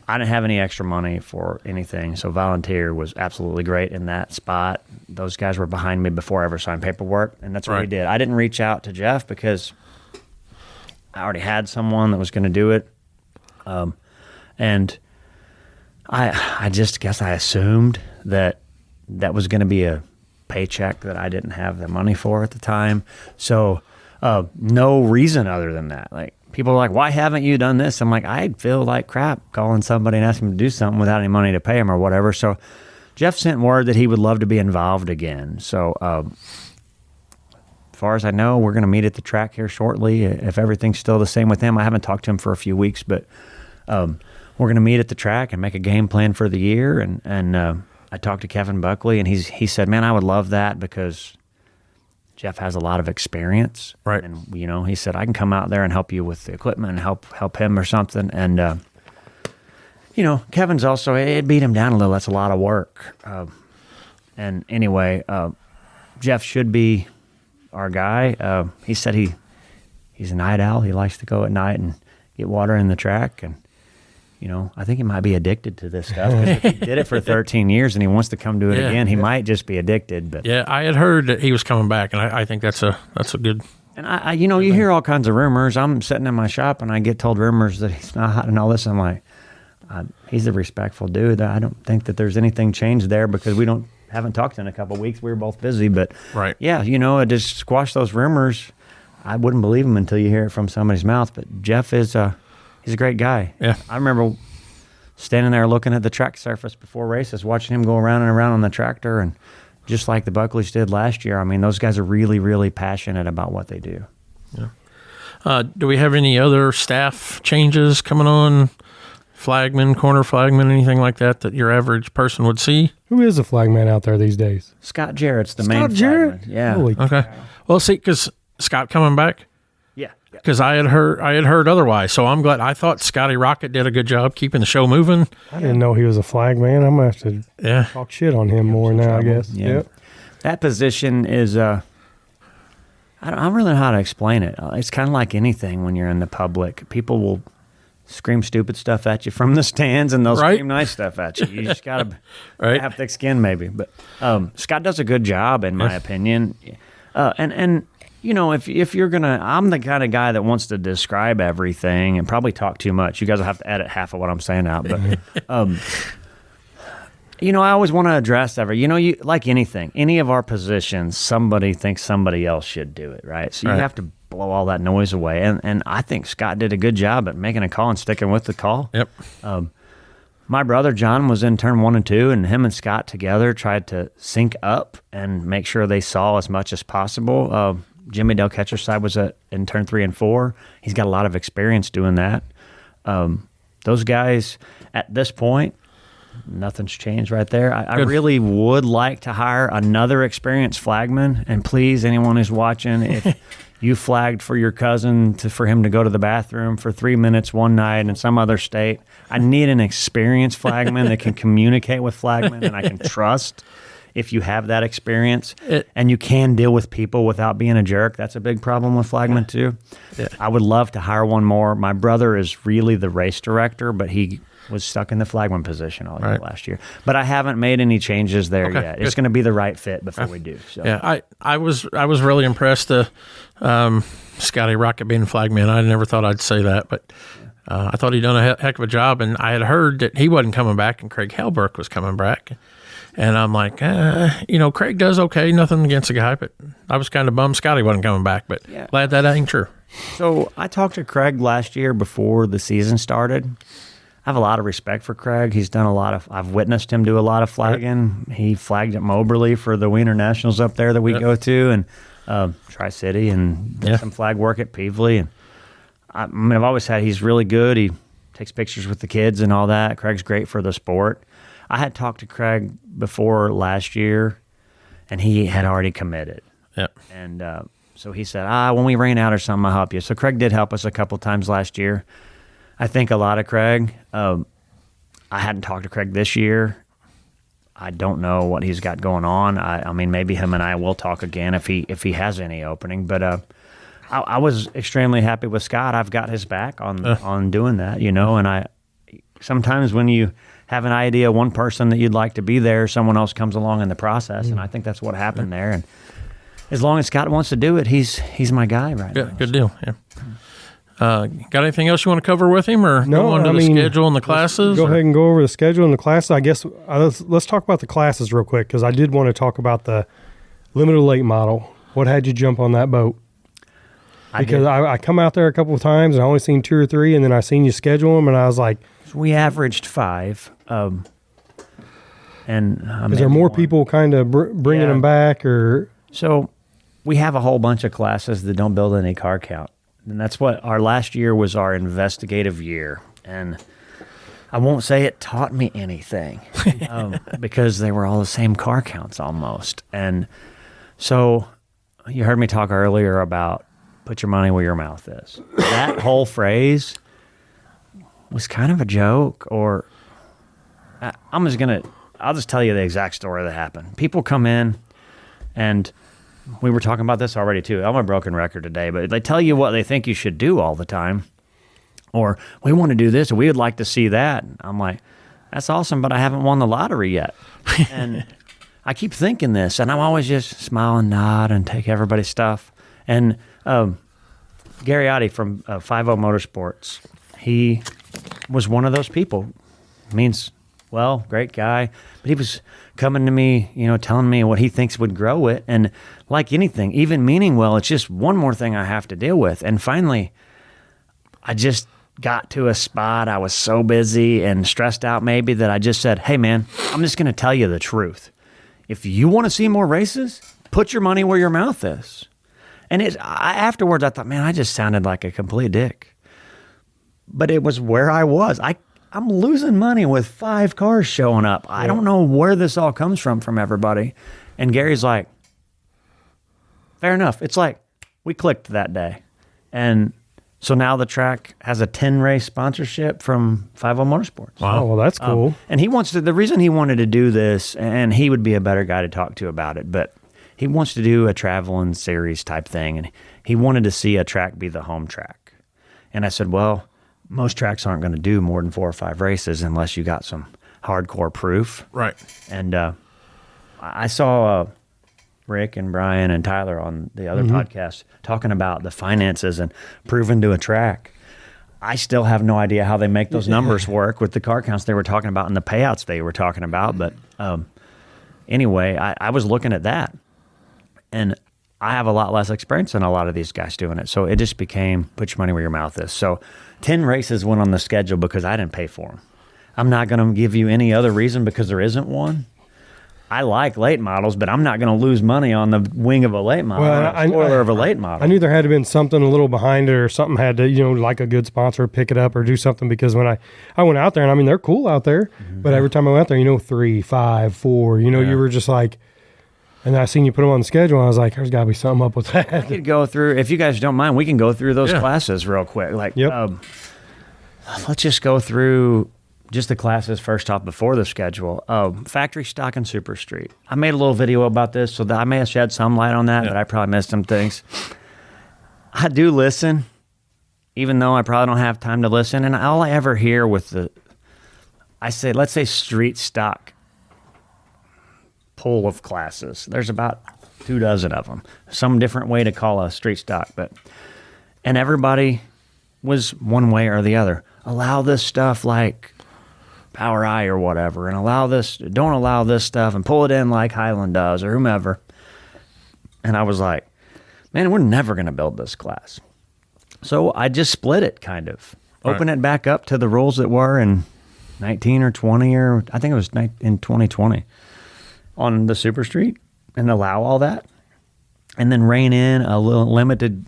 I didn't have any extra money for anything, so volunteer was absolutely great in that spot. Those guys were behind me before I ever signed paperwork, and that's what we did. I didn't reach out to Jeff because I already had someone that was going to do it, and I just guess I assumed that was going to be a paycheck that I didn't have the money for at the time. So no reason other than that. Like, people are like, why haven't you done this? I'm like, I feel like crap calling somebody and asking them to do something without any money to pay them or whatever. So Jeff sent word that he would love to be involved again. So as far as I know, we're going to meet at the track here shortly. If everything's still the same with him, I haven't talked to him for a few weeks, but we're going to meet at the track and make a game plan for the year. And I talked to Kevin Buckley, and he said, man, I would love that because Jeff has a lot of experience. Right. And, he said, I can come out there and help you with the equipment and help him or something. And, Kevin's also, it beat him down a little. That's a lot of work. And anyway, Jeff should be our guy. He said he's a night owl. He likes to go at night and get water in the track. And, I think he might be addicted to this stuff because if he did it for 13 years and he wants to come do it again, he might just be addicted. But yeah, I had heard that he was coming back, and I think that's a good. And I you hear all kinds of rumors. I'm sitting in my shop and I get told rumors that he's not hot and all this. I'm like, he's a respectful dude. I don't think that there's anything changed there because we haven't talked in a couple of weeks. We were both busy, but yeah, just squash those rumors. I wouldn't believe them until you hear it from somebody's mouth. But Jeff is he's a great guy. Yeah. I remember standing there looking at the track surface before races, watching him go around and around on the tractor, and just like the Buckleys did last year. I mean, those guys are really, really passionate about what they do. Yeah. Do we have any other staff changes coming on? Flagman, corner flagman, anything like that your average person would see? Who is a flagman out there these days? Scott Jarrett's the main Jarrett? flagman. Yeah. Holy okay. cow. Well, see, because Scott coming back? Yeah. Because I had heard otherwise, so I'm glad. I thought Scotty Rocket did a good job keeping the show moving. I didn't know he was a flagman. I'm going to have to talk shit on him more now, I guess. Yeah. Yep. That position is, I don't really know how to explain it. It's kind of like anything when you're in the public. People will scream stupid stuff at you from the stands, and they'll scream nice stuff at you. You just got to have thick skin maybe. But Scott does a good job, in my opinion. And if you're going to, I'm the kind of guy that wants to describe everything and probably talk too much. You guys will have to edit half of what I'm saying out. But I always want to address you like anything, any of our positions, somebody thinks somebody else should do it, right? So you have to blow all that noise away. And I think Scott did a good job at making a call and sticking with the call. Yep. My brother John was in turn 1 and 2, and him and Scott together tried to sync up and make sure they saw as much as possible. Jimmy Del Ketcher's side was in turn 3 and 4. He's got a lot of experience doing that. Those guys, at this point, nothing's changed right there. I really would like to hire another experienced flagman. And please, anyone who's watching, if you flagged for your cousin for him to go to the bathroom for 3 minutes one night in some other state, I need an experienced flagman that can communicate with flagmen and I can trust. If you have that experience and you can deal with people without being a jerk, that's a big problem with flagmen too. Yeah. I would love to hire one more. My brother is really the race director, but he was stuck in the flagman position all year last year. But I haven't made any changes there yet. It's going to be the right fit before we do. So. Yeah, I was really impressed. Scotty Rocket being flagman. I never thought I'd say that, but I thought he'd done a heck of a job. And I had heard that he wasn't coming back, and Craig Halberg was coming back. And I'm like, Craig does okay. Nothing against the guy, but I was kind of bummed Scotty wasn't coming back. But glad that ain't true. So I talked to Craig last year before the season started. I have a lot of respect for Craig. He's done I've witnessed him do a lot of flagging. Right. He flagged at Moberly for the Wiener Nationals up there that we go to, and Tri-City, and did some flag work at Peevely. And I've always had, he's really good. He takes pictures with the kids and all that. Craig's great for the sport. I had talked to Craig before last year, and he had already committed. Yep. And so he said, when we rain out or something, I'll help you. So Craig did help us a couple times last year. I think a lot of Craig. I hadn't talked to Craig this year. I don't know what he's got going on. I mean, maybe him and I will talk again if he has any opening. But I was extremely happy with Scott. I've got his back on doing that, And I sometimes when you have an idea, one person that you'd like to be there, someone else comes along in the process, and I think that's what happened there. And as long as Scott wants to do it, he's my guy right now. Good deal. Yeah. Got anything else you want to cover with him, or go on to the schedule and the classes? Go ahead and go over the schedule and the classes. I guess let's talk about the classes real quick, because I did want to talk about the limited late model. What had you jump on that boat? Because I come out there a couple of times and I only seen 2 or 3, and then I seen you schedule them, and I was like, so we averaged 5. And is there more people kind of bringing them back, or? So we have a whole bunch of classes that don't build any car count. And that's what our last year was, our investigative year. And I won't say it taught me anything because they were all the same car counts almost. And so you heard me talk earlier about put your money where your mouth is. That whole phrase was kind of a joke, or I'll just tell you the exact story that happened. People come in, and we were talking about this already too. I'm a broken record today, but they tell you what they think you should do all the time. Or we want to do this, or we would like to see that. And I'm like, that's awesome, but I haven't won the lottery yet. And I keep thinking this, and I'm always just smile and nod and take everybody's stuff. And Gary Oddie from 50 Motorsports, he was one of those people. Great guy, but he was coming to me, telling me what he thinks would grow it. And like anything, even meaning well, it's just one more thing I have to deal with. And finally, I just got to a spot. I was so busy and stressed out maybe that I just said, hey man, I'm just going to tell you the truth. If you want to see more races, put your money where your mouth is. And afterwards I thought, man, I just sounded like a complete dick. But it was where I was. I'm losing money with 5 cars showing up. I don't know where this all comes from everybody. And Gary's like, fair enough. It's like, we clicked that day. And so now the track has a 10-race sponsorship from 50 Motorsports. Wow, well, that's cool. And the reason he wanted to do this, and he would be a better guy to talk to about it, but he wants to do a traveling series type thing, and he wanted to see a track be the home track. And I said, well, most tracks aren't going to do more than 4 or 5 races unless you got some hardcore proof. Right. And I saw Rick and Brian and Tyler on the other podcast talking about the finances and proving to a track. I still have no idea how they make those numbers work with the car counts they were talking about and the payouts they were talking about. But anyway, I was looking at that, and I have a lot less experience than a lot of these guys doing it. So it just became put your money where your mouth is. So 10 races went on the schedule because I didn't pay for them. I'm not going to give you any other reason because there isn't one. I like late models, but I'm not going to lose money on the wing of a late model, spoiler of a late model. I knew there had to have been something a little behind it, or something had to, like a good sponsor pick it up or do something, because when I went out there, and I mean, they're cool out there, but every time I went out there, 3, 5, 4, you were just like, and I seen you put them on the schedule, and I was like, there's got to be something up with that. I could go through, if you guys don't mind, we can go through those classes real quick. Let's just go through just the classes first off before the schedule. Factory stock and super street. I made a little video about this, so that I may have shed some light on that, but I probably missed some things. I do listen, even though I probably don't have time to listen. And all I ever hear with let's say street stock pool of classes. There's about 24 of them. Some different way to call a street stock, and everybody was one way or the other. Allow this stuff like Power I or whatever, and don't allow this stuff, and pull it in like Highland does or whomever. And I was like, man, we're never going to build this class. So I just split it kind of. Open it back up to the rules that were in 19 or 20, or I think it was in 2020 on the Super Street, and allow all that. And then rein in a little limited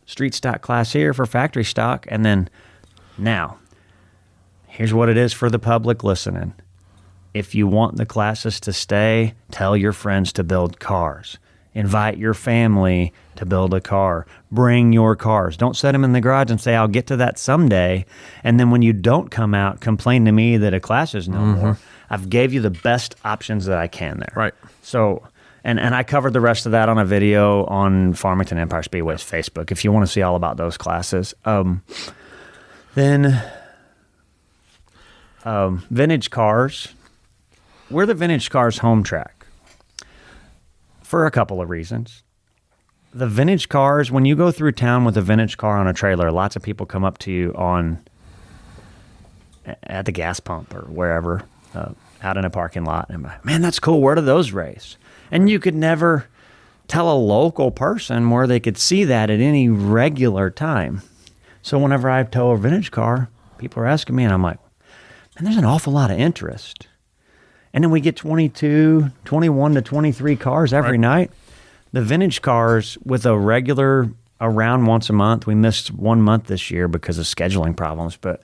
street stock class here for factory stock. And then now, here's what it is for the public listening. If you want the classes to stay, tell your friends to build cars. Invite your family to build a car. Bring your cars. Don't set them in the garage and say, I'll get to that someday. And then when you don't come out, complain to me that a class is no more. I've gave you the best options that I can there. Right. So, and I covered the rest of that on a video on Farmington Empire Speedway's Facebook if you want to see all about those classes. Then vintage cars. We're the vintage cars home track for a couple of reasons. The vintage cars, when you go through town with a vintage car on a trailer, lots of people come up to you at the gas pump or wherever, out in a parking lot, and I'm like, man, that's cool. Where do those race? And you could never tell a local person where they could see that at any regular time. So whenever I tow a vintage car, people are asking me, and I'm like, and there's an awful lot of interest. And then we get 21 to 23 cars every night. The vintage cars with a regular around once a month. We missed 1 month this year because of scheduling problems. But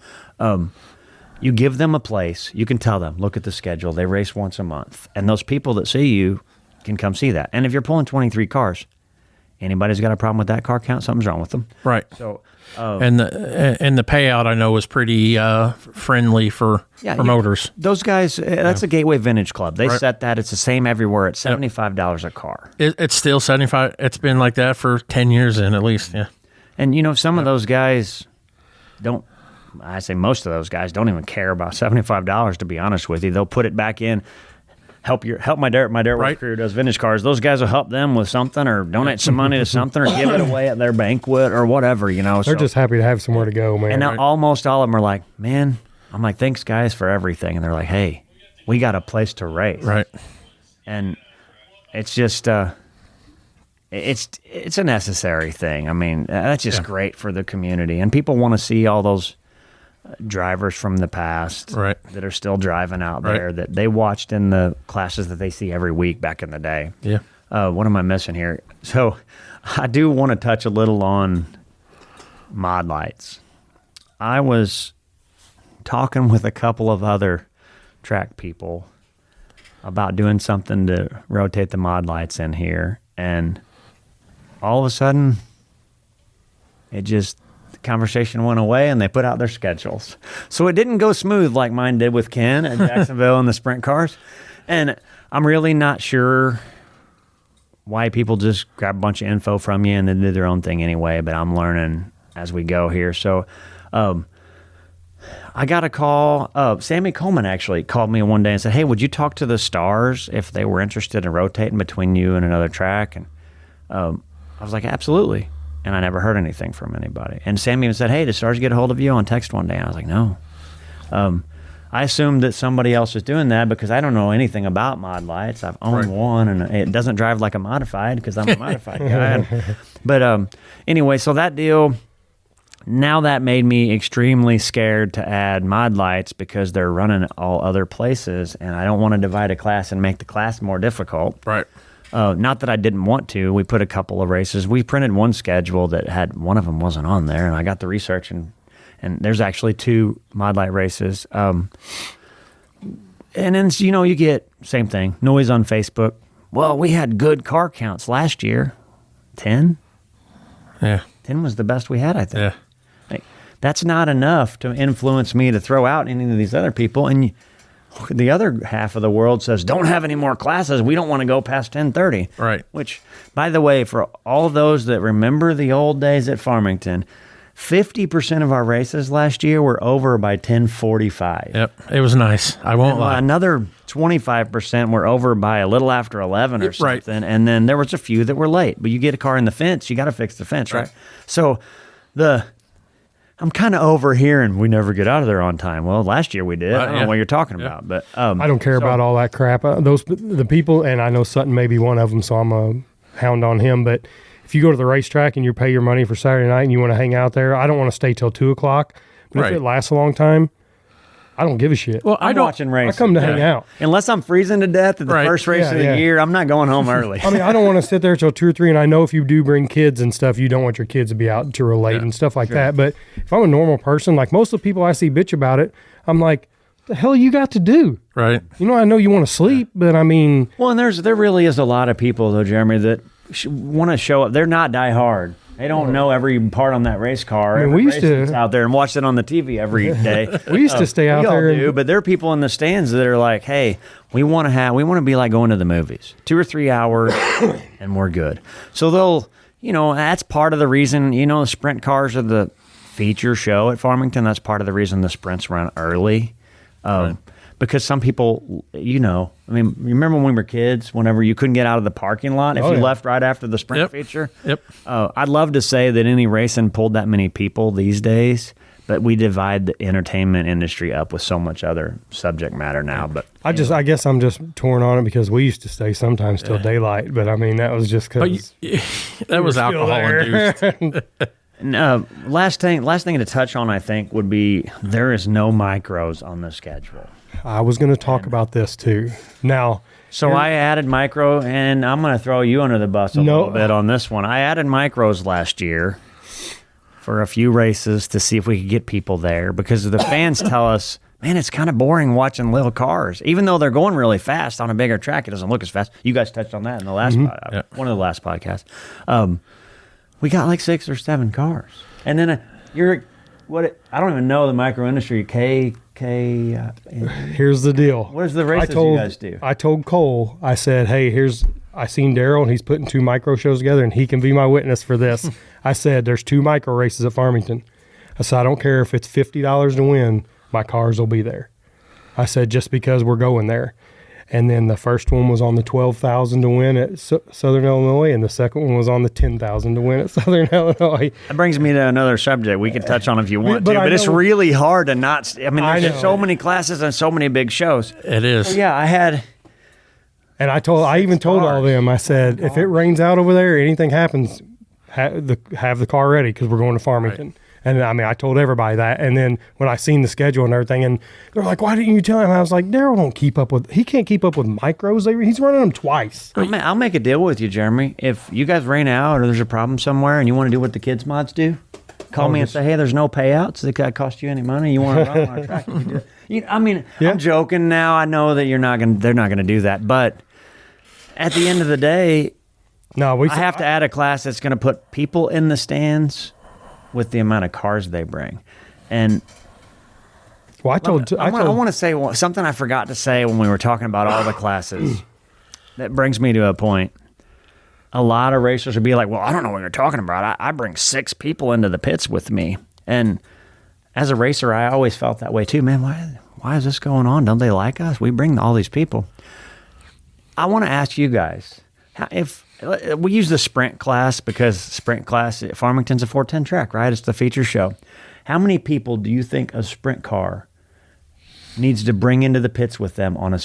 you give them a place. You can tell them, look at the schedule. They race once a month. And those people that see you can come see that. And if you're pulling 23 cars, anybody's got a problem with that car count, something's wrong with them. Right. So, and the payout I know was pretty friendly for promoters. Those guys, that's a Gateway Vintage Club. They set that. It's the same everywhere. It's $75 a car. It's still $75. It's been like that for 10 years at least. Yeah. And some of those guys don't. I say most of those guys don't even care about $75. To be honest with you, they'll put it back in. Help my dirt crew does vintage cars. Those guys will help them with something, or donate some money to something, or give it away at their banquet or whatever. They're just happy to have somewhere to go, man. And now almost all of them are like, man, I'm like, thanks guys for everything. And they're like, hey, we got a place to race. Right. And it's just it's a necessary thing. I mean, that's just great for the community, and people want to see all those drivers from the past that are still driving out there that they watched in the classes that they see every week back in the day. Yeah. What am I missing here? So I do want to touch a little on mod lights. I was talking with a couple of other track people about doing something to rotate the mod lights in here, and all of a sudden the conversation went away, and they put out their schedules. So it didn't go smooth like mine did with Ken at Jacksonville and the sprint cars. And I'm really not sure why people just grab a bunch of info from you and then do their own thing anyway, but I'm learning as we go here. So I got a call. Sammy Coleman actually called me one day and said, hey, would you talk to the Stars if they were interested in rotating between you and another track? And I was like, absolutely. and I never heard anything from anybody. And Sam even said, "Hey, did Sarge get a hold of you on text one day?" And I was like, "No." I assumed that somebody else was doing that because I don't know anything about mod lights. I've owned one, and it doesn't drive like a modified because I'm a modified guy. But anyway, so that deal, now that made me extremely scared to add mod lights because they're running all other places, and I don't want to divide a class and make the class more difficult. Right. Not that I didn't want to. We put a couple of races. We printed one schedule that had one of them wasn't on there, and I got the research and there's actually 2 mod light races. And then, you get same thing, noise on Facebook. Well, we had good car counts last year. 10? Yeah. 10 was the best we had, I think. Yeah. Like, that's not enough to influence me to throw out any of these other people. And the other half of the world says, don't have any more classes. We don't want to go past 10:30. Right. Which, by the way, for all those that remember the old days at Farmington, 50% of our races last year were over by 10:45. Yep. It was nice. I won't lie. Another 25% were over by a little after 11 or something. Right. And then there was a few that were late. But you get a car in the fence, you got to fix the fence, right? So I'm kind of overhearing we never get out of there on time. Well, last year we did. I don't know what you're talking about. But I don't care about all that crap. The people, and I know Sutton may be one of them, so I'm a hound on him, but if you go to the racetrack and you pay your money for Saturday night and you want to hang out there, I don't want to stay till 2 o'clock. But if it lasts a long time, I don't give a shit. Well, I'm watching races. I come to hang out. Unless I'm freezing to death at the first race of the year, I'm not going home early. I mean, I don't want to sit there till 2 or 3, and I know if you do bring kids and stuff, you don't want your kids to be out too late and stuff like that. But if I'm a normal person, like most of the people I see bitch about it, I'm like, the hell you got to do? Right. I know you want to sleep, but I mean... Well, and there really is a lot of people, though, Jeremy, that want to show up. They're not die hard. They don't know every part on that race car. I mean, we used to out there and watch it on the TV every day. We used to stay out there. But there are people in the stands that are like, "Hey, we want to be like going to the movies, 2 or 3 hours, and we're good." So they'll, that's part of the reason. The sprint cars are the feature show at Farmington. That's part of the reason the sprints run early. Because some people, you remember when we were kids, whenever you couldn't get out of the parking lot if you left right after the sprint feature? Yep. I'd love to say that any racing pulled that many people these days, but we divide the entertainment industry up with so much other subject matter now. But I guess I'm just torn on it because we used to stay sometimes till daylight, but I mean, that was just because that was alcohol induced. Last thing to touch on, I think, would be there is no micros on the schedule. I was going to talk about this too. Now, so I added micro, and I'm going to throw you under the bus a little bit on this one. I added micros last year for a few races to see if we could get people there because the fans tell us, man, it's kind of boring watching little cars. Even though they're going really fast on a bigger track, it doesn't look as fast. You guys touched on that in the last one of the last podcasts. We got like 6 or 7 cars. And then I don't even know the micro industry. Here's the deal. What is the races you guys do? I told Cole, I said, hey, I seen Darryll and he's putting 2 micro shows together and he can be my witness for this. I said, there's 2 micro races at Farmington. I said, I don't care if it's $50 to win, my cars will be there. I said, just because we're going there. And then the first one was on the $12,000 to win at Southern Illinois, and the second one was on the $10,000 to win at Southern Illinois. That brings me to another subject we could touch on if you want to, but it's really hard to not. I mean, there's so many classes and so many big shows. It is. So yeah, I had. And I even told all of them, I said, if it rains out over there, anything happens, have the car ready because we're going to Farmington. Right. And I mean, I told everybody that. And then when I seen the schedule and everything, and they're like, why didn't you tell him? I was like, Darryll he can't keep up with micros. He's running them twice. I'll make a deal with you, Jeremy. If you guys rain out or there's a problem somewhere and you want to do what the kids mods do, call me and say, hey, there's no payouts that cost you any money. You want to run on our track? You can do it. I'm joking now. I know that they're not going to do that. But at the end of the day, I have to add a class that's going to put people in the stands with the amount of cars they bring. And I want to say something I forgot to say when we were talking about all the classes. That brings me to a point. A lot of racers would be like, well, I don't know what you're talking about. I bring 6 people into the pits with me. And as a racer, I always felt that way too. Man, why is this going on? Don't they like us? We bring all these people. I want to ask you guys, If we use the sprint class because sprint class at Farmington's a 410 track, right? It's the feature show. How many people do you think a sprint car needs to bring into the pits with them on a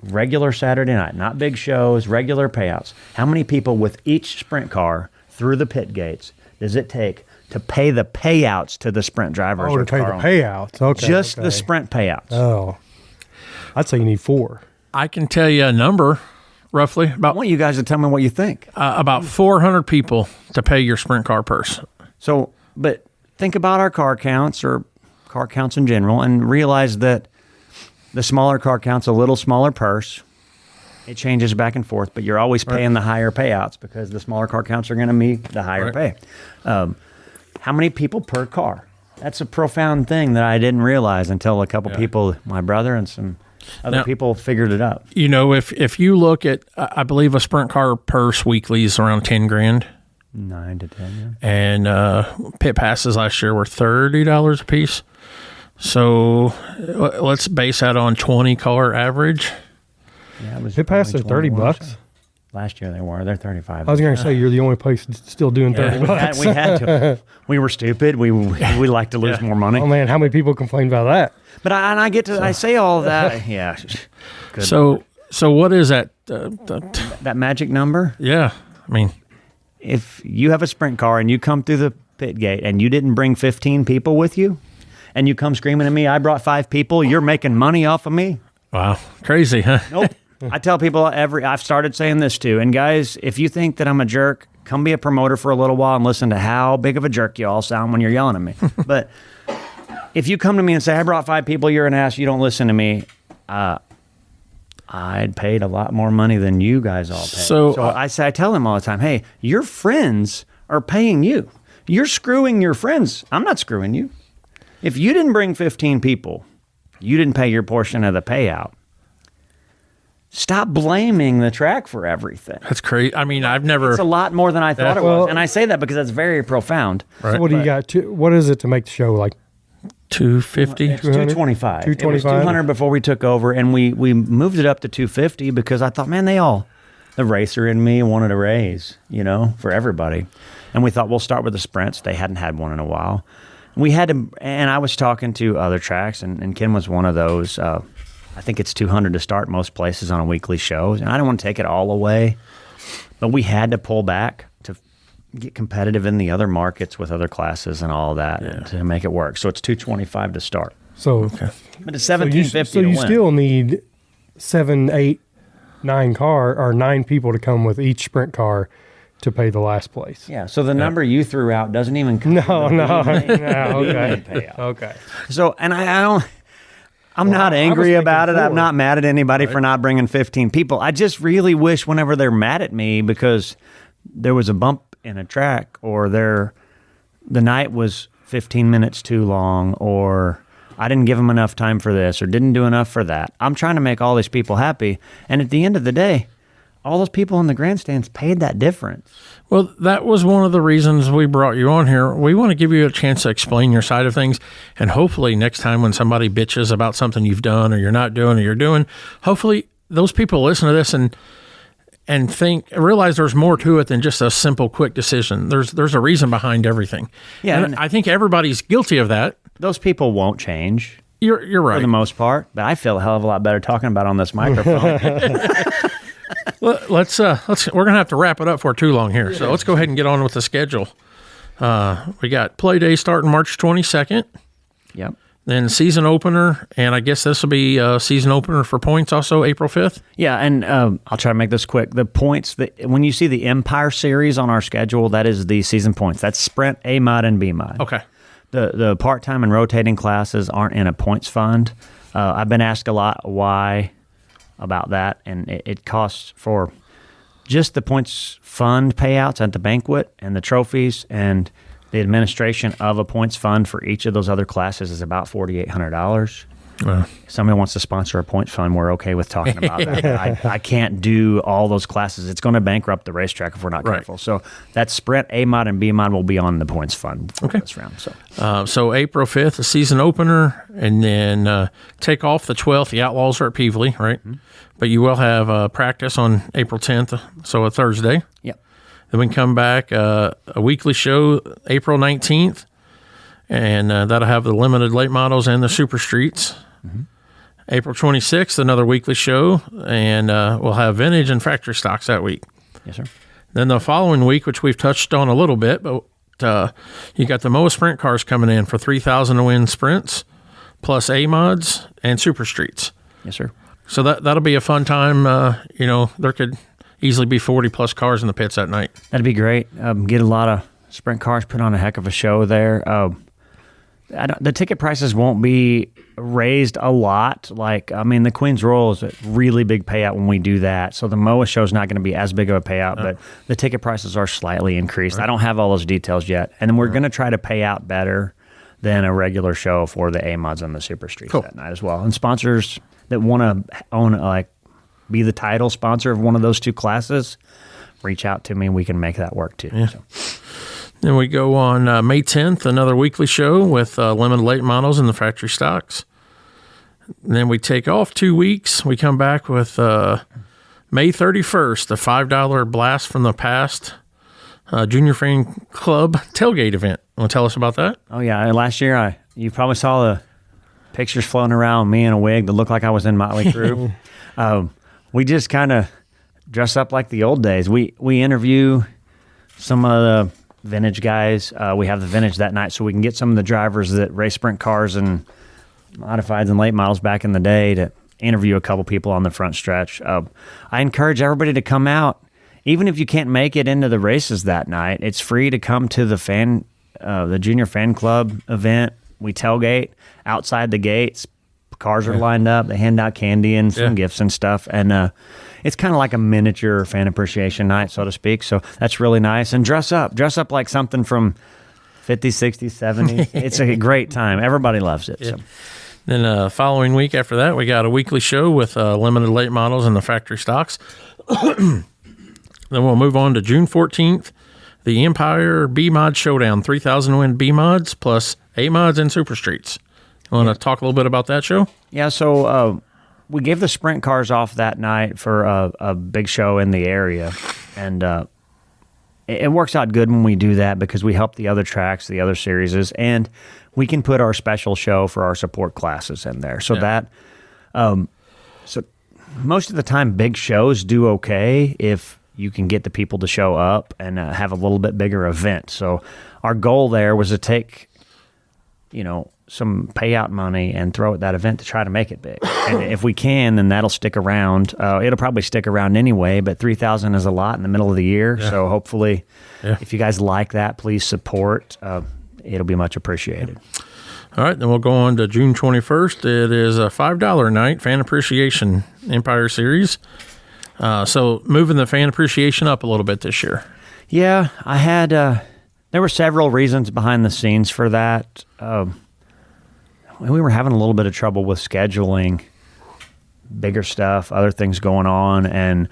regular Saturday night? Not big shows, regular payouts. How many people with each sprint car through the pit gates does it take to pay the payouts to the sprint drivers? Oh, to pay the payouts. Okay. Just the sprint payouts. Oh. I'd say you need 4. I can tell you a number, roughly, I want you guys to tell me what you think. about 400 people to pay your sprint car purse. So, but think about our car counts or car counts in general and realize that the smaller car count's a little smaller purse. It changes back and forth, but you're always paying the higher payouts because the smaller car counts are going to meet the higher pay. How many people per car? That's a profound thing that I didn't realize until a couple people, my brother and some other people figured it out. You know, if you look at, I believe a sprint car purse weekly is around 10 grand. 9 to 10, yeah. And pit passes last year were $30 a piece. So let's base that on 20 car average. Yeah, it was Pit passes probably $30. Last year they were. They're 35. I was going to say you're the only place still doing $30. We had to. We were stupid. We like to lose more money. Oh man, how many people complain about that? But I say all that. Yeah. Good. So what is that? That magic number? Yeah. I mean, If you have a sprint car and you come through the pit gate and you didn't bring 15 people with you, and you come screaming at me, I brought 5 people, you're making money off of me? wow. Crazy, huh? Nope. I tell people I've started saying this too. And guys, if you think that I'm a jerk, come be a promoter for a little while and listen to how big of a jerk you all sound when you're yelling at me. But if you come to me and say, I brought 5 people, you're an ass, you don't listen to me, I'd paid a lot more money than you guys all paid. So I tell them all the time, hey, your friends are paying you. You're screwing your friends. I'm not screwing you. If you didn't bring 15 people, you didn't pay your portion of the payout. Stop blaming the track for everything. That's crazy. I mean, I've never. It's a lot more than I thought it was. And I say that because that's very profound. Right. So what do you got? What is it to make the show like 250. It's 225. It was 225? 200 before we took over, and we moved it up to 250 because I thought, man, the racer in me wanted a raise, for everybody. And we thought, we'll start with the sprints. They hadn't had one in a while. We had to, and I was talking to other tracks, and Ken was one of those. I think it's 200 to start most places on a weekly show, and I don't want to take it all away, but we had to pull back to get competitive in the other markets with other classes and all that to make it work. So it's 225 to start. so? But it's 1750 So to you win. still need 7, 8, 9 people to come with each sprint car to pay the last place. Yeah, so the number you threw out doesn't even come. No. Okay. payout. Okay. So, and I'm not angry about it. I'm not mad at anybody for not bringing 15 people. I just really wish whenever they're mad at me because there was a bump in a track or the night was 15 minutes too long or I didn't give them enough time for this or didn't do enough for that. I'm trying to make all these people happy. And at the end of the day, all those people in the grandstands paid that difference. Well, that was one of the reasons we brought you on here. We want to give you a chance to explain your side of things. And hopefully next time when somebody bitches about something you've done or you're not doing or you're doing, hopefully those people listen to this and realize there's more to it than just a simple, quick decision. There's a reason behind everything. Yeah, and I think everybody's guilty of that. Those people won't change. You're right. For the most part, but I feel a hell of a lot better talking about it on this microphone. Let's we're gonna have to wrap it up for too long here. So let's go ahead and get on with the schedule. We got play day starting March 22nd. Yep. Then season opener, and I guess this will be a season opener for points also April 5th. Yeah, and I'll try to make this quick. The points when you see the Empire Series on our schedule, that is the season points. That's Sprint, A Mod, and B Mod. Okay. The part-time and rotating classes aren't in a points fund. I've been asked a lot why about that, and it costs for just the points fund payouts at the banquet and the trophies and the administration of a points fund for each of those other classes is about $4,800. If somebody wants to sponsor a point fund, we're okay with talking about that. I can't do all those classes. It's going to bankrupt the racetrack if we're not careful. So that sprint, A mod and B mod will be on the points fund for this round. So April 5th, the season opener, and then take off the 12th. The Outlaws are at Peevely, right? Mm-hmm. But you will have practice on April 10th, so a Thursday. Yep. Then we come back, a weekly show April 19th, and that'll have the limited late models and the super streets. Mm-hmm. April 26th, another weekly show, and we'll have vintage and factory stocks that week. Yes, sir. Then the following week, which we've touched on a little bit, but you got the MOA sprint cars coming in for $3,000 to win sprints, plus A mods and super streets. Yes, sir. So that'll be a fun time. There could easily be 40 plus cars in the pits that night. That'd be great. Get a lot of sprint cars, put on a heck of a show there. The ticket prices won't be raised a lot. The Queen's Royal is a really big payout when we do that. So the MOA show is not going to be as big of a payout, but the ticket prices are slightly increased. Right. I don't have all those details yet. And then we're going to try to pay out better than a regular show for the A-mods on the Super Streets that night as well. And sponsors that want to own, be the title sponsor of one of those two classes, reach out to me and we can make that work too. Yeah. So. Then we go on May 10th, another weekly show with limited late models and the factory stocks. And then we take off 2 weeks. We come back with May 31st, the $5 Blast from the Past Junior Fan Club tailgate event. Want to tell us about that? Oh, yeah. Last year, you probably saw the pictures floating around, me in a wig that looked like I was in Motley Crue. We just kind of dress up like the old days. We interview some of the vintage guys. We have the vintage that night so we can get some of the drivers that race sprint cars and modifieds and late models back in the day to interview a couple people on the front stretch. I encourage everybody to come out. Even if you can't make it into the races that night, it's free to come to the Junior Fan Club event. We tailgate outside the gates. Cars are lined up. They hand out candy and some gifts and stuff. And it's kind of like a miniature fan appreciation night, so to speak. So that's really nice. And dress up. Dress up like something from 50s, 60s, 70s. It's a great time. Everybody loves it. Yeah. So. Then following week after that, we got a weekly show with limited late models and the factory stocks. Then we'll move on to June 14th, the Empire B-Mod Showdown, 3,000 win B-Mods plus A-Mods and Super Streets. You want to talk a little bit about that show? Yeah, so we gave the sprint cars off that night for a big show in the area, and it works out good when we do that because we help the other tracks, the other series, and we can put our special show for our support classes in there. So so most of the time, big shows do okay if you can get the people to show up and have a little bit bigger event. So our goal there was to take, some payout money and throw at that event to try to make it big. And if we can, then that'll stick around. It'll probably stick around anyway, but 3,000 is a lot in the middle of the year. Yeah. So hopefully, if you guys like that, please support. It'll be much appreciated. All right, then we'll go on to June 21st. It is a $5 night, Fan Appreciation Empire Series. So moving the fan appreciation up a little bit this year. Yeah, I had, there were several reasons behind the scenes for that. We were having a little bit of trouble with scheduling bigger stuff, other things going on. And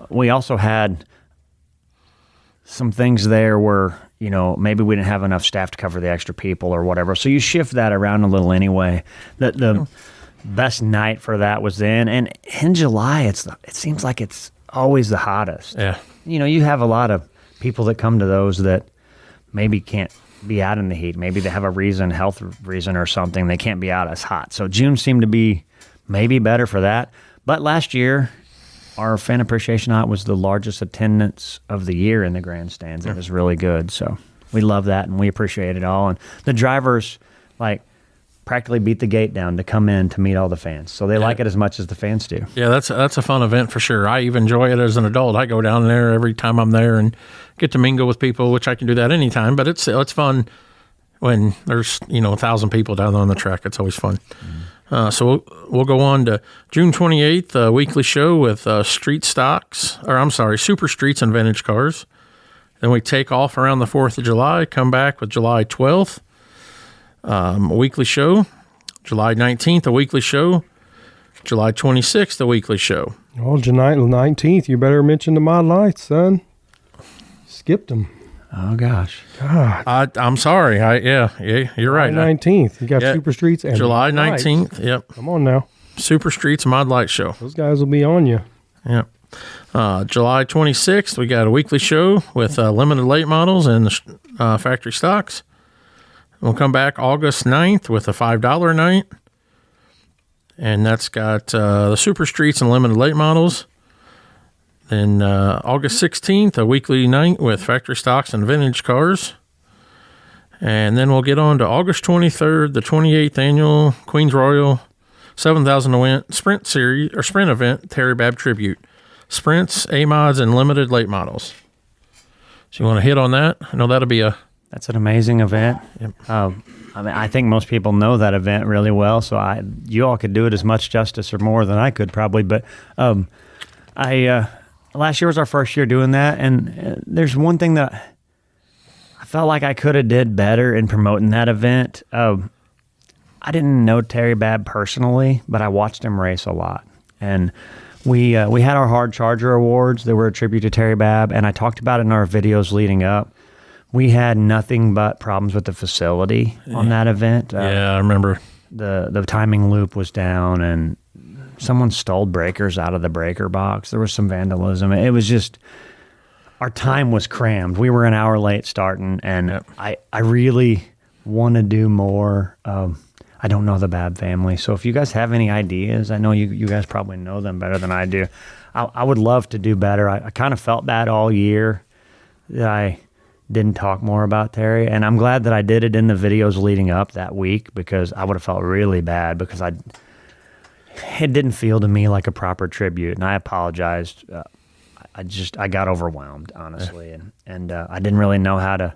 we also had some things there where, maybe we didn't have enough staff to cover the extra people or whatever. So you shift that around a little anyway. The best night for that was then. And in July, it seems like it's always the hottest. Yeah. You have a lot of people that come to those that maybe can't be out in the heat. Maybe they have a health reason or something. They can't be out as hot. So June seemed to be maybe better for that. But last year, our fan appreciation night was the largest attendance of the year in the grandstands. It was really good. So we love that and we appreciate it all. And the drivers, practically beat the gate down to come in to meet all the fans. So they like it as much as the fans do. Yeah, that's a fun event for sure. I even enjoy it as an adult. I go down there every time I'm there and get to mingle with people, which I can do that anytime, but it's fun when there's 1,000 people down there on the track. It's always fun. Mm-hmm. So we'll go on to June 28th, a weekly show with Super Streets and vintage cars. Then we take off around the 4th of July, come back with July 12th. A weekly show, July 19th, a weekly show. July 26th, a weekly show. Oh, July 19th. You better mention the Mod Lights, son. Skipped them. Oh, gosh. God. I'm sorry. Yeah, you're right. July 19th. You got Super Streets and July Mod Lights. 19th. Yep. Come on now. Super Streets Mod Light Show. Those guys will be on you. Yep. July 26th, we got a weekly show with limited late models and the factory stocks. We'll come back August 9th with a $5 night. And that's got the Super Streets and limited late models. Then August 16th, a weekly night with factory stocks and vintage cars. And then we'll get on to August 23rd, the 28th annual Queens Royal 7,000 to win sprint series or sprint event, Terry Babb Tribute. Sprints, A-mods, and limited late models. So you want to hit on that? I know that'll be That's an amazing event. Yep. I think most people know that event really well, so you all could do it as much justice or more than I could probably. But last year was our first year doing that, and there's one thing that I felt like I could have did better in promoting that event. I didn't know Terry Babb personally, but I watched him race a lot, and we had our Hard Charger Awards that were a tribute to Terry Babb, and I talked about it in our videos leading up. We had nothing but problems with the facility on that event. I remember. The timing loop was down, and someone stole breakers out of the breaker box. There was some vandalism. It was just, our time was crammed. We were an hour late starting, and I really want to do more. I don't know the Babb family, so if you guys have any ideas, I know you guys probably know them better than I do. I would love to do better. I kind of felt bad all year that I didn't talk more about Terry, and I'm glad that I did it in the videos leading up that week, because I would have felt really bad because it didn't feel to me like a proper tribute, and I apologized. I got overwhelmed, honestly, and I didn't really know how to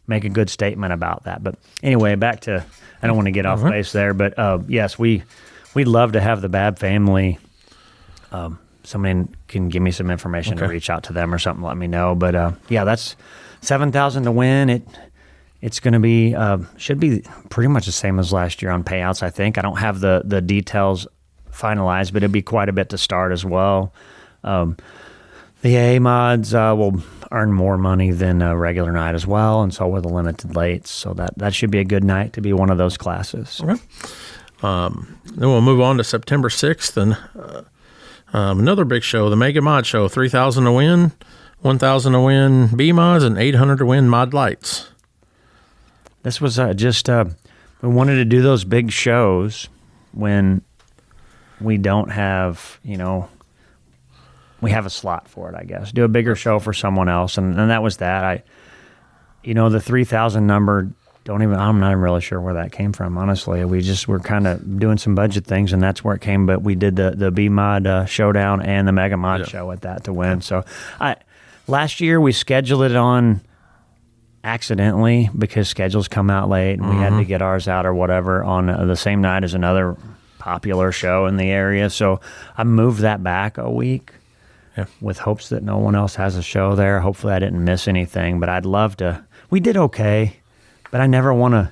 make a good statement about that. But anyway, back to, I don't want to get off base there, but yes, we'd love to have the Babb family. Somebody can give me some information to reach out to them or something, let me know. But yeah, that's $7,000 to win. It's going to be, should be pretty much the same as last year on payouts, I think. I don't have the details finalized, but it'd be quite a bit to start as well. The A mods will earn more money than a regular night as well, and so will the limited lates. So that should be a good night to be one of those classes. Okay. Then we'll move on to September 6th, and another big show, the Mega Mod Show, 3,000 to win, 1,000 to win B mods, and 800 to win mod lights. This was we wanted to do those big shows when we don't have, we have a slot for it, I guess. Do a bigger show for someone else, and that was that. The 3,000 number, I'm not even really sure where that came from, honestly. We're kind of doing some budget things, and that's where it came, but we did the B-Mod Showdown and the Mega Mod Show at that to win. So last year we scheduled it on accidentally because schedules come out late, and we had to get ours out or whatever on the same night as another popular show in the area. So I moved that back a week with hopes that no one else has a show there. Hopefully I didn't miss anything, but I'd love to. We did okay, but I never want to.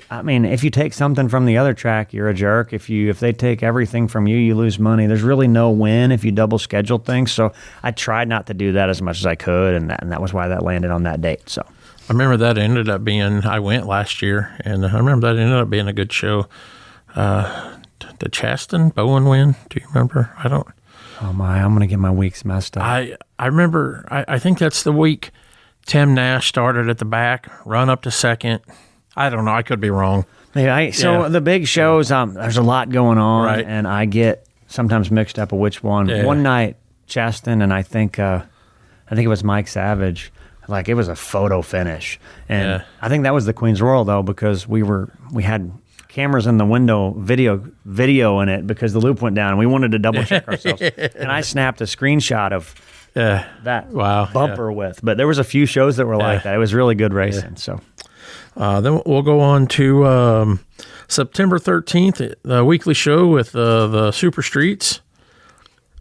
I mean, if you take something from the other track, you're a jerk. If they take everything from you, you lose money. There's really no win if you double schedule things. So I tried not to do that as much as I could, and that was why that landed on that date. So I remember that ended up being, I went last year, and I remember that ended up being a good show. Did Chaston Bowen win? Do you remember? I don't. Oh my, I'm going to get my weeks messed up. I remember, I think that's the week Tim Nash started at the back, run up to second. I don't know. I could be wrong. The big shows, there's a lot going on, and I get sometimes mixed up of which one. Yeah. One night, Chaston, and I think it was Mike Savage. Like, it was a photo finish, and I think that was the Queens Royal though, because we had cameras in the window, video in it, because the loop went down, and we wanted to double check ourselves. And I snapped a screenshot of that bumper with. But there was a few shows that were like that. It was really good racing. So then we'll go on to September 13th, the weekly show with the Super Streets.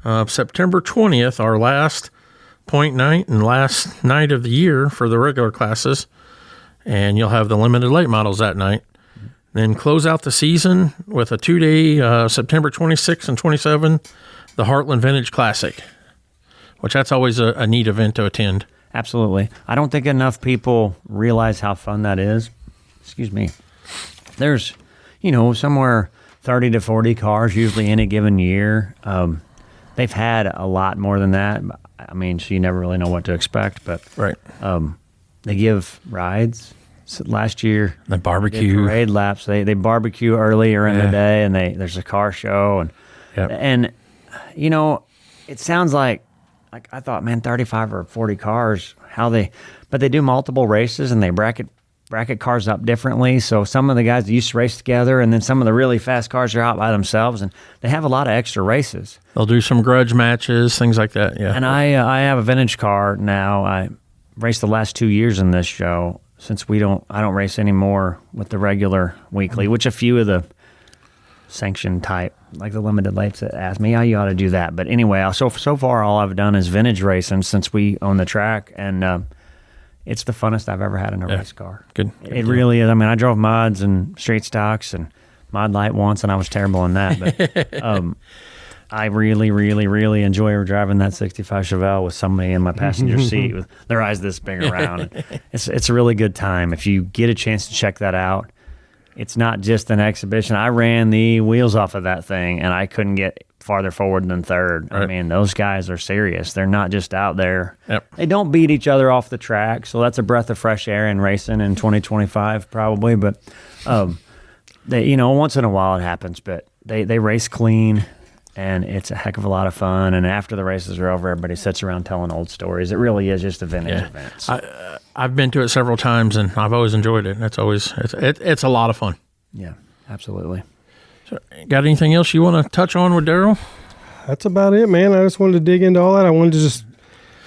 September 20th, our last point night and last night of the year for the regular classes, and you'll have the limited late models that night. Then close out the season with a 2-day, September 26th and 27th, the Heartland Vintage Classic, which that's always a neat event to attend. Absolutely. I don't think enough people realize how fun that is. Excuse me. There's, somewhere 30 to 40 cars usually in a given year. They've had a lot more than that. I mean, so you never really know what to expect. But right. They give rides. So last year, the barbecue, parade laps. They barbecue earlier in the day, and there's a car show, and it sounds like I thought, man, 35 or 40 cars. But they do multiple races, and they bracket cars up differently. So some of the guys used to race together, and then some of the really fast cars are out by themselves, and they have a lot of extra races. They'll do some grudge matches, things like that. Yeah. And I have a vintage car now. I raced the last 2 years in this show since I don't race anymore with the regular weekly, which a few of the sanctioned type, like the limited lates, that ask me, you ought to do that. But anyway, so far all I've done is vintage racing since we own the track, and it's the funnest I've ever had in a race car. Good. It really is. I mean, I drove mods and straight stocks and mod light once, and I was terrible in that. But I really, really, really enjoy driving that 65 Chevelle with somebody in my passenger seat with their eyes this big around. It's a really good time. If you get a chance to check that out, it's not just an exhibition. I ran the wheels off of that thing, and I couldn't get farther forward than third. Right. I mean, those guys are serious. They're not just out there. Yep. They don't beat each other off the track, so that's a breath of fresh air in racing in 2025 probably. But they, once in a while it happens, but they race clean, and it's a heck of a lot of fun. And after the races are over, everybody sits around telling old stories. It really is just a vintage event. I've been to it several times, and I've always enjoyed it. It's a lot of fun. Yeah, absolutely. So, got anything else you want to touch on with Darryll? That's about it, man. I just wanted to dig into all that. I wanted to just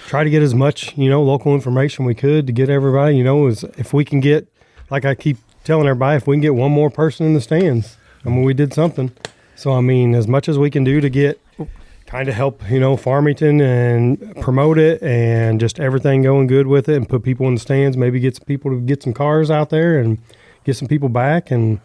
try to get as much, local information we could to get everybody, if we can get, like I keep telling everybody, if we can get one more person in the stands, we did something. So, as much as we can do to get, kind of help, Farmington and promote it and just everything going good with it and put people in the stands, maybe get some people to get some cars out there and get some people back. And,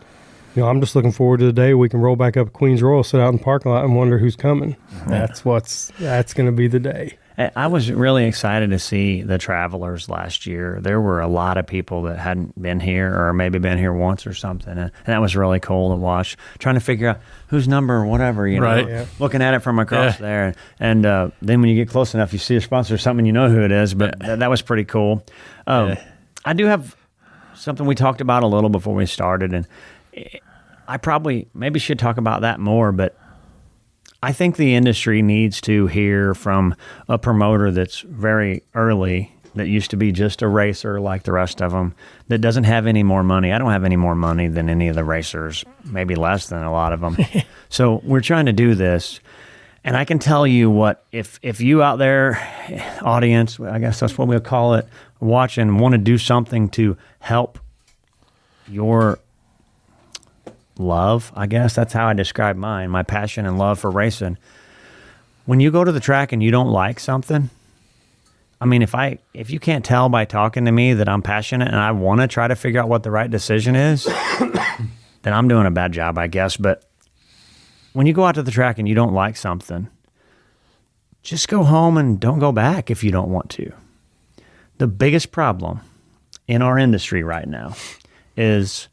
I'm just looking forward to the day we can roll back up Queens Royal, sit out in the parking lot and wonder who's coming. That's going to be the day. I was really excited to see the Travelers last year. There were a lot of people that hadn't been here or maybe been here once or something. And that was really cool to watch, trying to figure out whose number or whatever, right. Yeah. Looking at it from across there. And then when you get close enough, you see a sponsor or something, you know who it is. But that was pretty cool. I do have something we talked about a little before we started, and I maybe should talk about that more, but I think the industry needs to hear from a promoter that's very early, that used to be just a racer like the rest of them, that doesn't have any more money. I don't have any more money than any of the racers, maybe less than a lot of them. So we're trying to do this. And I can tell you what, if you out there, audience, I guess that's what we'll call it, watching, want to do something to help your love, I guess that's how I describe mine, my passion and love for racing. When you go to the track and you don't like something, if you can't tell by talking to me that I'm passionate and I want to try to figure out what the right decision is, then I'm doing a bad job, I guess. But when you go out to the track and you don't like something, just go home and don't go back if you don't want to. The biggest problem in our industry right now is,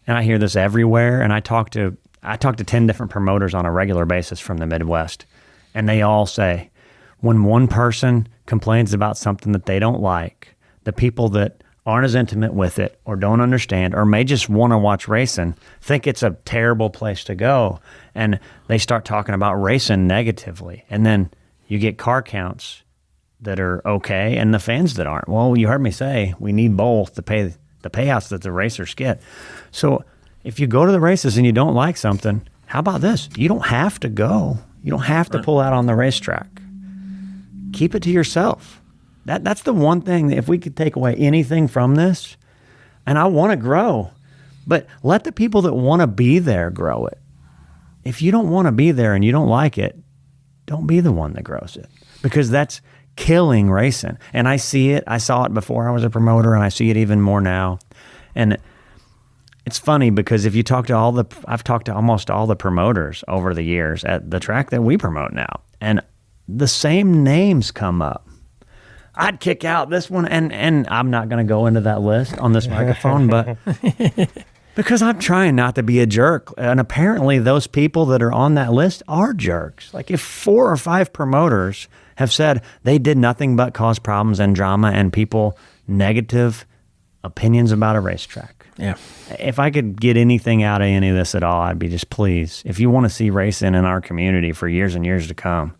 and I hear this everywhere, and I talk to 10 different promoters on a regular basis from the Midwest, and they all say, when one person complains about something that they don't like, the people that aren't as intimate with it or don't understand or may just want to watch racing think it's a terrible place to go, and they start talking about racing negatively. And then you get car counts that are okay and the fans that aren't. Well, you heard me say we need both to pay the payouts that the racers get. So if you go to the races and you don't like something, how about this? You don't have to go. You don't have to pull out on the racetrack. Keep it to yourself. That's the one thing that if we could take away anything from this, and I want to grow, but let the people that want to be there grow it. If you don't want to be there and you don't like it, don't be the one that grows it, because that's killing racing. And I see it. I saw it before I was a promoter, and I see it even more now. And it's funny because if you talk to I've talked to almost all the promoters over the years at the track that we promote now, and the same names come up. I'd kick out this one, and I'm not going to go into that list on this microphone, but because I'm trying not to be a jerk, and apparently those people that are on that list are jerks. Like if 4 or 5 promoters have said they did nothing but cause problems and drama and people negative opinions about a racetrack. Yeah. If I could get anything out of any of this at all, I'd be just pleased. If you want to see racing in our community for years and years to come,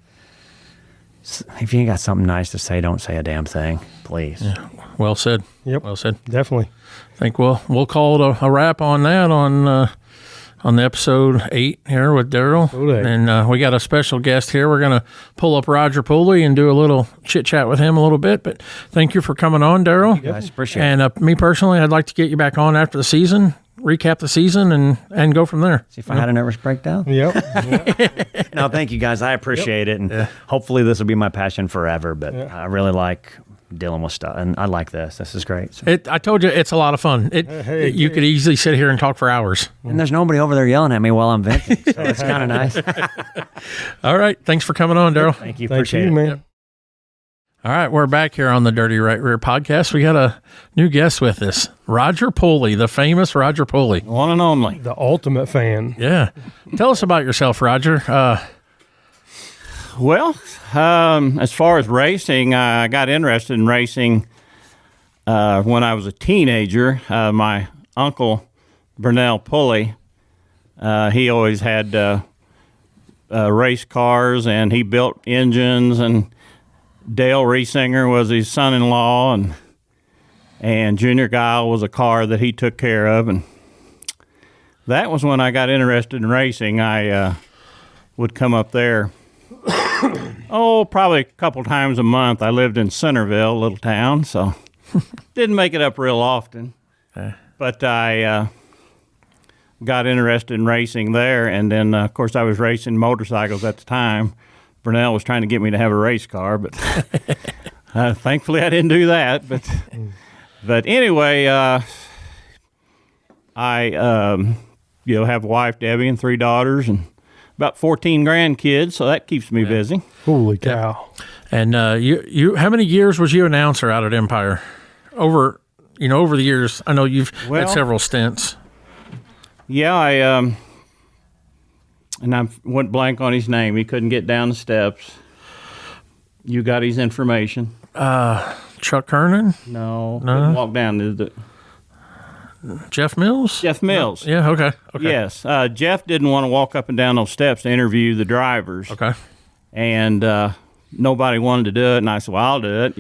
if you ain't got something nice to say, don't say a damn thing, please. Yeah. Well said. Yep. Well said. Definitely. I think we'll call it a wrap on that on the episode 8 here with Darryll. And we got a special guest here. We're going to pull up Roger Pulley and do a little chit-chat with him a little bit. But thank you for coming on, Darryll. You guys, appreciate it. And me personally, I'd like to get you back on after the season, recap the season, and go from there. See if I had a nervous breakdown? Yep. No, thank you, guys. I appreciate it. And hopefully this will be my passion forever. But I really like dealing with stuff, and I like this. This is great. So. I told you, it's a lot of fun. You could easily sit here and talk for hours. And there's nobody over there yelling at me while I'm venting, so it's kind of nice. All right. Thanks for coming on, Darryll. Thank you. Thank Appreciate you, it. man. Yep. All right. We're back here on the Dirty Right Rear podcast. We got a new guest with us, Roger Pulley, the famous Roger Pulley. One and only. The ultimate fan. Yeah. Tell us about yourself, Roger. Well, as far as racing, I got interested in racing when I was a teenager. My uncle, Darryll Pulley, he always had race cars, and he built engines, and Dale Riesinger was his son-in-law, and Junior Guile was a car that he took care of, and that was when I got interested in racing. I would come up there probably a couple times a month. I lived in Centerville, a little town, so didn't make it up real often. But I got interested in racing there, and then, of course, I was racing motorcycles at the time. Darryll was trying to get me to have a race car, but thankfully I didn't do that. But anyway, I have a wife, Debbie, and 3 daughters, and about 14 grandkids, so that keeps me busy. Holy cow. And you how many years was you announcer out at Empire? Over the years, I know you've had several stints. Yeah, and I went blank on his name. He couldn't get down the steps. You got his information. Chuck Kernan? No. Couldn't walk down to the... Jeff Mills? Jeff Mills. Yeah, okay. Yes. Jeff didn't want to walk up and down those steps to interview the drivers. Okay. And nobody wanted to do it, and I said, well, I'll do it.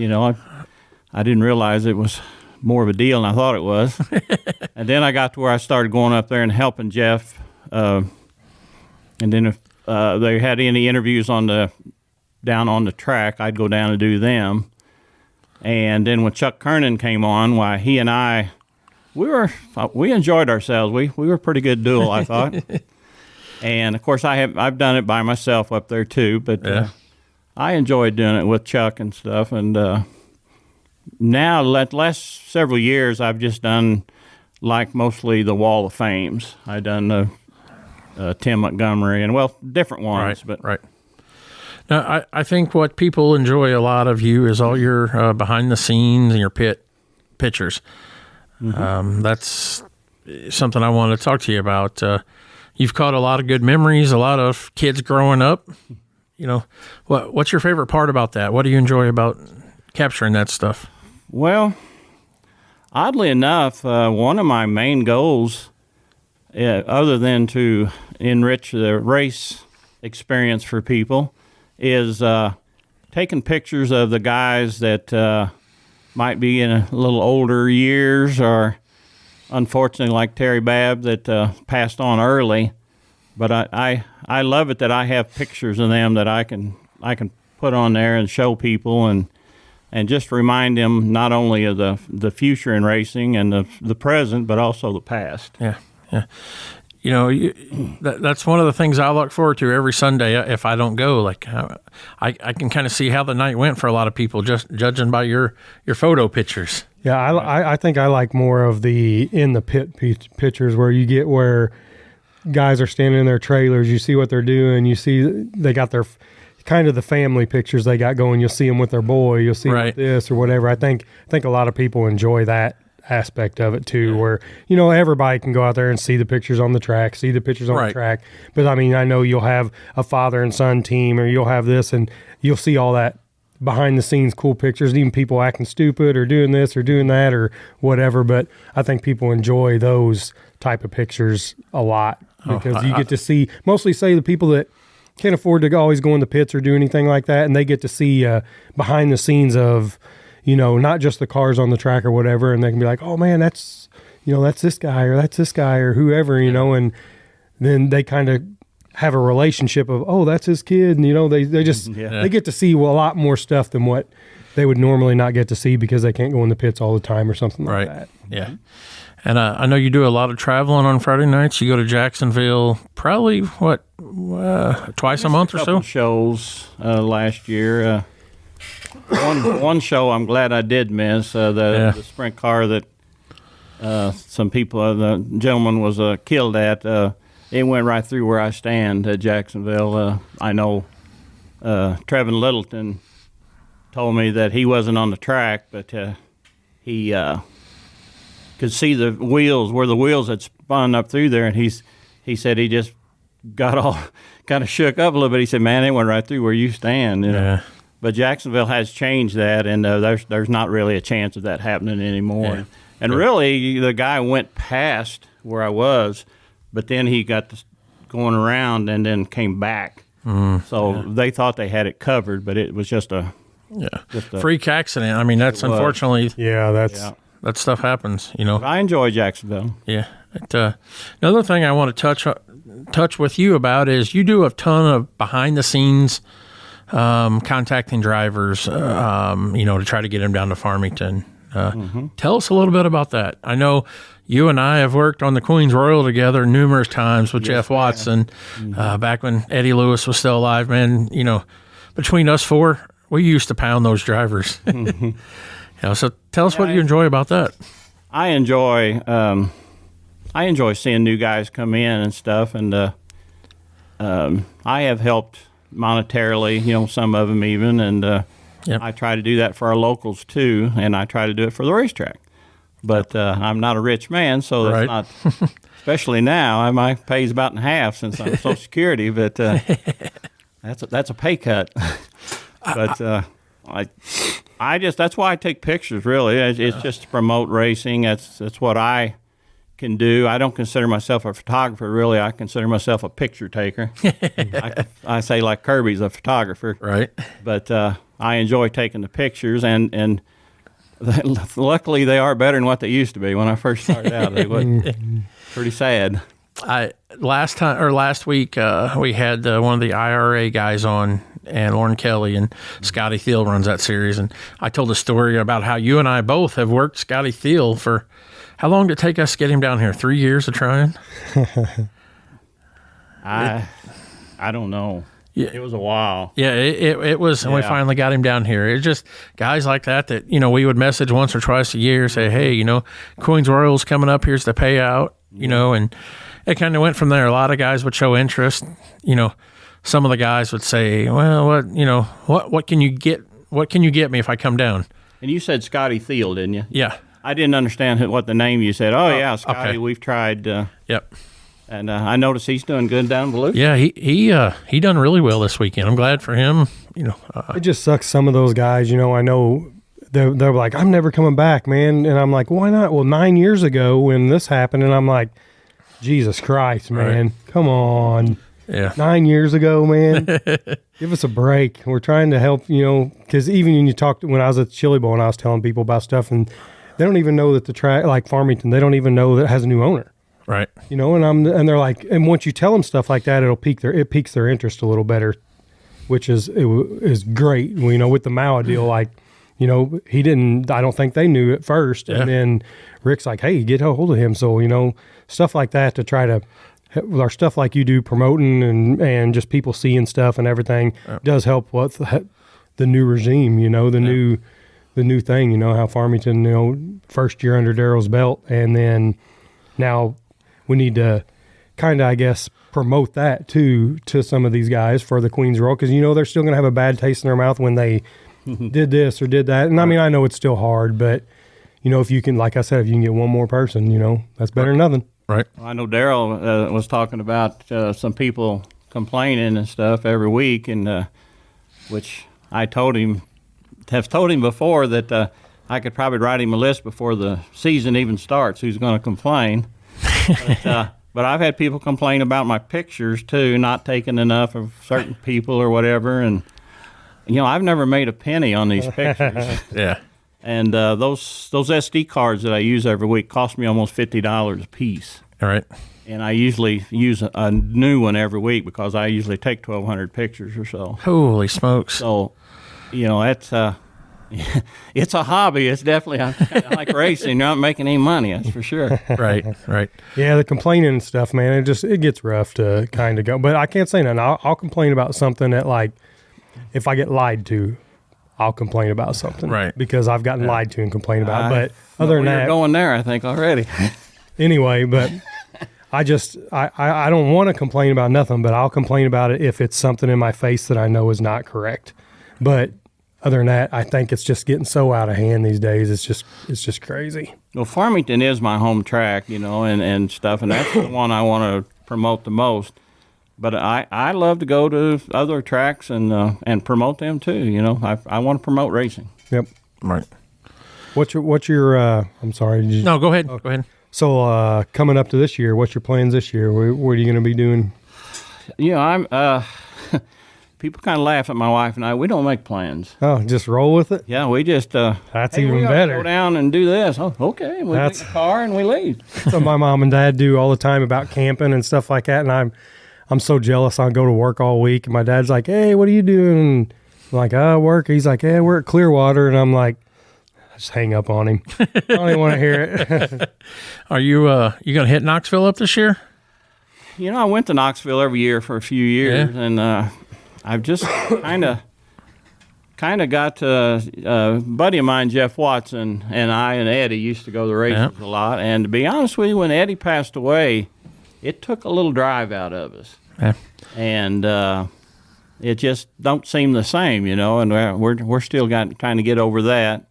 I didn't realize it was more of a deal than I thought it was. And then I got to where I started going up there and helping Jeff. And then if they had any interviews down on the track, I'd go down and do them. And then when Chuck Kernan came on, why he and I, we enjoyed ourselves. We were a pretty good duel, I thought. And of course, I've done it by myself up there too, but I enjoyed doing it with Chuck and stuff. And now, the last several years, I've just done like mostly the Wall of Fames. I've done the Tim Montgomery and different ones. Right. Now, I think what people enjoy a lot of you is all your behind the scenes and your pit pictures. Mm-hmm. That's something I want to talk to you about. You've caught a lot of good memories, a lot of kids growing up. What's your favorite part about that? What do you enjoy about capturing that stuff? Well, oddly enough, one of my main goals, other than to enrich the race experience for people, is taking pictures of the guys that might be in a little older years, or unfortunately like Terry Babb that passed on early. But I love it that I have pictures of them that I can put on there and show people and just remind them not only of the future in racing and the present, but also the past. Yeah. that's one of the things I look forward to every Sunday. If I don't go, like I can kind of see how the night went for a lot of people, just judging by your photo pictures. Yeah, I think I like more of the in the pit pictures where you get where guys are standing in their trailers. You see what they're doing. You see they got their kind of the family pictures they got going. You'll see them with their boy. You'll see them with this or whatever. I think a lot of people enjoy that aspect of it too, where everybody can go out there and see the pictures on the track, see the pictures on the track. But I mean, I know you'll have a father and son team, or you'll have this, and you'll see all that behind the scenes cool pictures, even people acting stupid or doing this or doing that or whatever. But I think people enjoy those type of pictures a lot because you get to see, mostly say the people that can't afford to always go in the pits or do anything like that, and they get to see behind the scenes of not just the cars on the track or whatever, and they can be like, oh man, that's this guy or whoever, and then they kind of have a relationship of, oh, that's his kid, and they just they get to see a lot more stuff than what they would normally not get to see because they can't go in the pits all the time or something like that. Yeah. And I know you do a lot of traveling on Friday nights. You go to Jacksonville probably twice a month or so. Shows last year. One show I'm glad I did miss, the sprint car that some people, the gentleman was killed at. It went right through where I stand at Jacksonville. I know Trevin Littleton told me that he wasn't on the track, but he could see the wheels, where the wheels had spun up through there, and he said he just got all kind of shook up a little bit. He said, man, they went right through where you stand. Yeah. But Jacksonville has changed that, and there's not really a chance of that happening anymore. Yeah. And really, the guy went past where I was, but then he got going around and then came back. So they thought they had it covered, but it was just a freak accident. I mean, that's unfortunately that stuff happens. But I enjoy Jacksonville. Yeah. Another thing I want to touch with you about is you do a ton of behind the scenes. Contacting drivers, to try to get them down to Farmington. Tell us a little bit about that. I know you and I have worked on the Queens Royal together numerous times with Jeff Watson, back when Eddie Lewis was still alive, man. Between us four, we used to pound those drivers. So tell us what you enjoy about that. I enjoy seeing new guys come in and stuff, and I have helped monetarily, some of them even, and I try to do that for our locals too, and I try to do it for the racetrack. But I'm not a rich man, so that's not, especially now, my pay's about in half since I'm Social Security, but that's a pay cut. But I just, that's why I take pictures, really. It's just to promote racing. That's what I can do. I don't consider myself a photographer, really. I consider myself a picture taker. I say like Kirby's a photographer. Right. But I enjoy taking the pictures, and luckily they are better than what they used to be. When I first started out, they were pretty sad. Last week we had one of the IRA guys on, and Lauren Kelly, and Scotty Thiel runs that series, and I told a story about how you and I both have worked Scotty Thiel for. How long did it take us to get him down here? 3 years of trying? I don't know. Yeah. It was a while. Yeah, it was, and we finally got him down here. It's just guys like that we would message once or twice a year, say, hey, Queens Royals coming up, here's the payout, and it kind of went from there. A lot of guys would show interest. Some of the guys would say, well, what can you get? What can you get me if I come down? And you said Scotty Thiel, didn't you? Yeah. I didn't understand what the name you said. Oh, yeah, Scotty, okay. We've tried. Yep. And I noticed he's doing good down in Volusia. Yeah, he done really well this weekend. I'm glad for him. It just sucks. Some of those guys, I know they're like, I'm never coming back, man. And I'm like, why not? Well, 9 years ago when this happened, and I'm like, Jesus Christ, man, come on. Yeah. 9 years ago, man. Give us a break. We're trying to help, because even when I was at the Chili Bowl and I was telling people about stuff, and they don't even know that the track, like Farmington, they don't even know that it has a new owner. Right. And they're like, and once you tell them stuff like that, it piques their interest a little better, which is great. With the Maua deal, I don't think they knew at first. Yeah. And then Rick's like, hey, get a hold of him. So, stuff like that to try to our stuff like you do, promoting and just people seeing stuff and everything does help with the new regime, the new thing, how Farmington, first year under Darryll's belt. And then now we need to kind of, I guess, promote that to some of these guys for the Queen's Royal, because they're still going to have a bad taste in their mouth when they did this or did that. And I mean, I know it's still hard, but if you can, like I said, if you can get one more person, that's better than nothing. Right. Well, I know Darryll was talking about some people complaining and stuff every week, and which I have told him before that I could probably write him a list before the season even starts who's going to complain. But I've had people complain about my pictures, too, not taking enough of certain people or whatever. And, I've never made a penny on these pictures. Yeah. And those SD cards that I use every week cost me almost $50 a piece. All right. And I usually use a new one every week because I usually take 1,200 pictures or so. Holy smokes. So, that's it's a hobby. It's definitely I like racing. You're not making any money, that's for sure. Right. Yeah, the complaining and stuff, man, it gets rough to kind of go. But I can't say nothing. I'll complain about something that, like, if I get lied to, I'll complain about something. Right. Because I've gotten lied to and complained about. But other than You're that, going there, I think, already. Anyway, but I don't want to complain about nothing, but I'll complain about it if it's something in my face that I know is not correct. But other than that, I think it's just getting so out of hand these days. It's just crazy. Well, Farmington is my home track, and stuff, and that's the one I want to promote the most. But I love to go to other tracks and promote them too. I want to promote racing. Yep. Right. What's your I'm sorry. No, go ahead. Go ahead. So coming up to this year, what's your plans this year? What are you going to be doing? I'm. People kind of laugh at my wife and I. We don't make plans. Oh, just roll with it? Yeah, we just. That's hey, even we better. Go down and do this. Oh, okay. We get the car and we leave. So my mom and dad do all the time about camping and stuff like that, and I'm so jealous. I go to work all week, and my dad's like, "Hey, what are you doing?" And I'm like, "Oh, work." He's like, "Hey, we're at Clearwater," and I'm like, I just hang up on him. I don't even want to hear it. Are you you gonna hit Knoxville up this year? I went to Knoxville every year for a few years, and I've just kind of got a buddy of mine, Jeff Watson, and I and Eddie used to go to the races a lot. And to be honest with you, when Eddie passed away, it took a little drive out of us. Yeah. And it just don't seem the same, and we're still trying to get over that.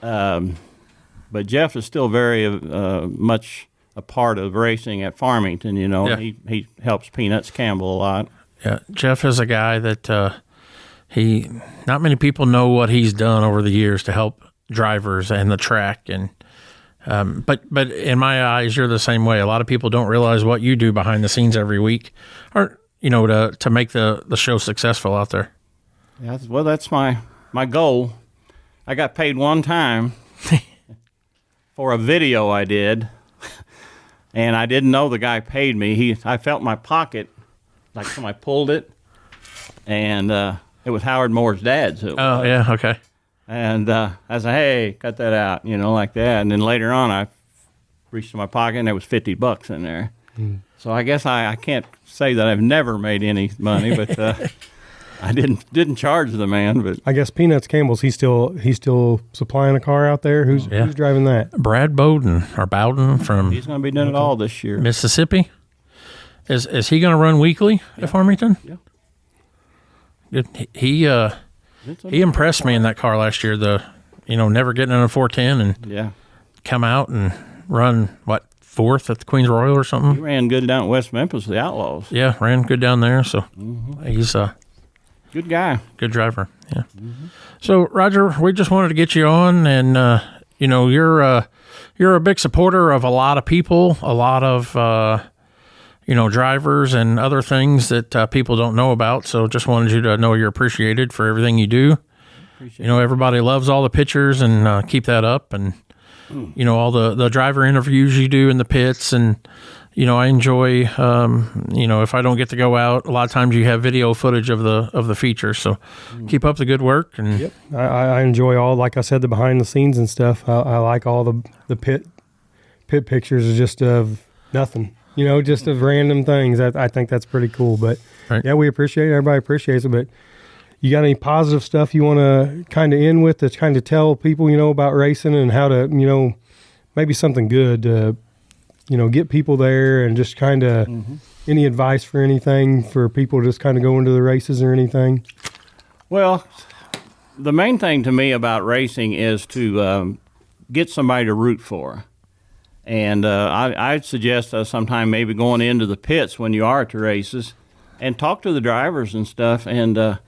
But Jeff is still very much a part of racing at Farmington, He helps Peanuts Campbell a lot. Yeah, Jeff is a guy that not many people know what he's done over the years to help drivers and the track, and but in my eyes, you're the same way. A lot of people don't realize what you do behind the scenes every week, or to make the show successful out there. Yeah, well, that's my goal. I got paid one time for a video I did, and I didn't know the guy paid me. I felt my pocket. Like somebody pulled it, and it was Howard Moore's dad. So oh, yeah, okay. And I said, hey, cut that out, like that. And then later on, I reached in my pocket, and there was $50 in there. So I guess I can't say that I've never made any money, but I didn't charge the man. But I guess Peanuts Campbell's, he's still supplying a car out there. Who's driving that? Brad Bowden from he's going to be doing it all this year. Mississippi. Is he going to run weekly at Farmington? Yeah. Good. He impressed me in that car last year. Never getting in a 410 and come out and run fourth at the Queen's Royal or something. He ran good down at West Memphis, the Outlaws. Yeah, ran good down there. So he's a good guy, good driver. Yeah. So Roger, we just wanted to get you on, and you're a big supporter of a lot of people, a lot of drivers and other things that people don't know about. So just wanted you to know you're appreciated for everything you do. Everybody loves all the pictures, and keep that up. And, all the driver interviews you do in the pits. And, I enjoy, if I don't get to go out, a lot of times you have video footage of the features. So keep up the good work. And yep. I enjoy all, like I said, the behind the scenes and stuff. I like all the pit pictures is just of nothing. just of random things. I think that's pretty cool. But Right. yeah, we appreciate it. Everybody appreciates it. But you got any positive stuff you want to kind of end with to kind of tell people, about racing and how to, maybe something good to, get people there and just kind of any advice for anything for people just kind of go into the races or anything? Well, the main thing to me about racing is to get somebody to root for. And I'd suggest sometime maybe going into the pits when you are at the races and talk to the drivers and stuff. And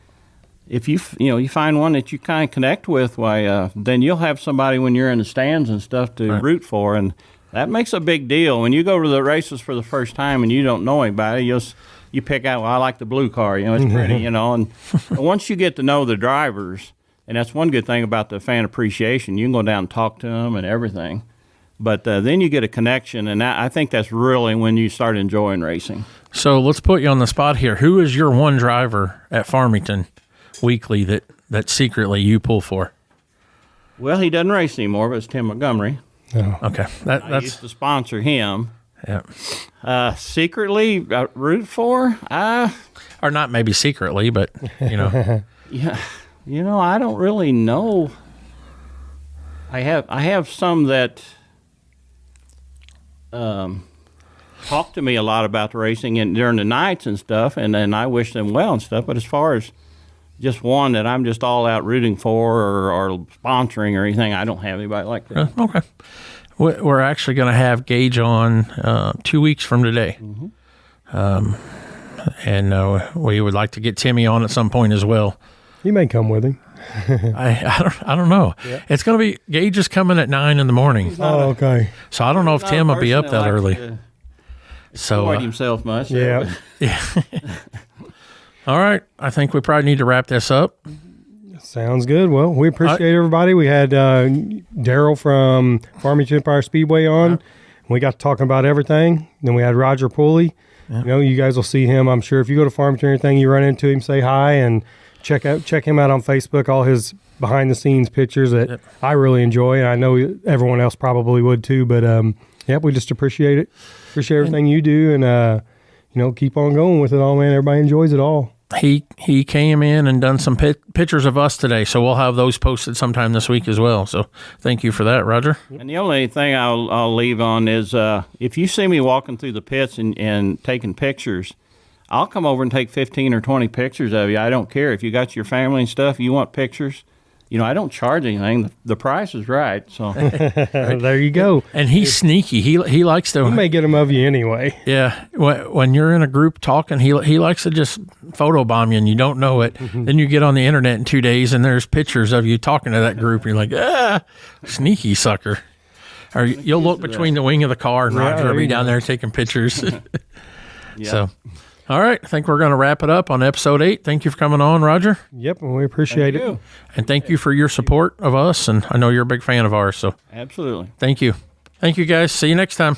if you find one that you kind of connect with, why then you'll have somebody when you're in the stands and stuff to root for. And that makes a big deal. When you go to the races for the first time and you don't know anybody, you pick out, well, I like the blue car, it's pretty, and once you get to know the drivers, and that's one good thing about the fan appreciation, you can go down and talk to them and everything. But then you get a connection, and I think that's really when you start enjoying racing. So let's put you on the spot here. Who is your one driver at Farmington weekly that secretly you pull for? Well, he doesn't race anymore, but it's Tim Montgomery. Oh. Okay, I that's used to sponsor him. yeah. Secretly root for? Or not maybe secretly, but Yeah, I don't really know. I have some that talk to me a lot about the racing and during the nights and stuff, and then I wish them well and stuff. But as far as just one that I'm just all out rooting for or sponsoring or anything, I don't have anybody like that. okay. We're actually going to have Gage on 2 weeks from today. And we would like to get Timmy on at some point as well. You may come with him. I don't know. Yeah. It's going to be Gage is coming at 9 in the morning. Oh, okay. So I don't know if Tim will be up that early. So himself much. Yeah. All right. I think we probably need to wrap this up. Sounds good. Well, we appreciate everybody. We had Darryll from Farmington Empire Speedway on. Yeah. We got to talking about everything. Then we had Roger Pulley. Yeah. You guys will see him. I'm sure if you go to Farmington or anything, you run into him, say hi, and check him out on Facebook. All his behind the scenes pictures that I really enjoy, and I know everyone else probably would too. But we just appreciate it. Appreciate everything you do, and keep on going with it all, man. Everybody enjoys it all. He came in and done some pictures of us today, so we'll have those posted sometime this week as well. So thank you for that, Roger. And the only thing I'll leave on is if you see me walking through the pits and taking pictures, I'll come over and take 15 or 20 pictures of you. I don't care. If you got your family and stuff, you want pictures, I don't charge anything. The price is right. So there you go. And he's sneaky. He likes to. He may get them of you anyway. Yeah. When you're in a group talking, he likes to just photobomb you and you don't know it. Then you get on the internet in 2 days and there's pictures of you talking to that group. And you're like, sneaky sucker. Or you'll look between the wing of the car and Roger will be down there taking pictures. So. All right, I think we're going to wrap it up on episode 8. Thank you for coming on, Roger. Yep, we appreciate it. And thank you for your support of us, and I know you're a big fan of ours, so. Absolutely. Thank you. Thank you, guys. See you next time.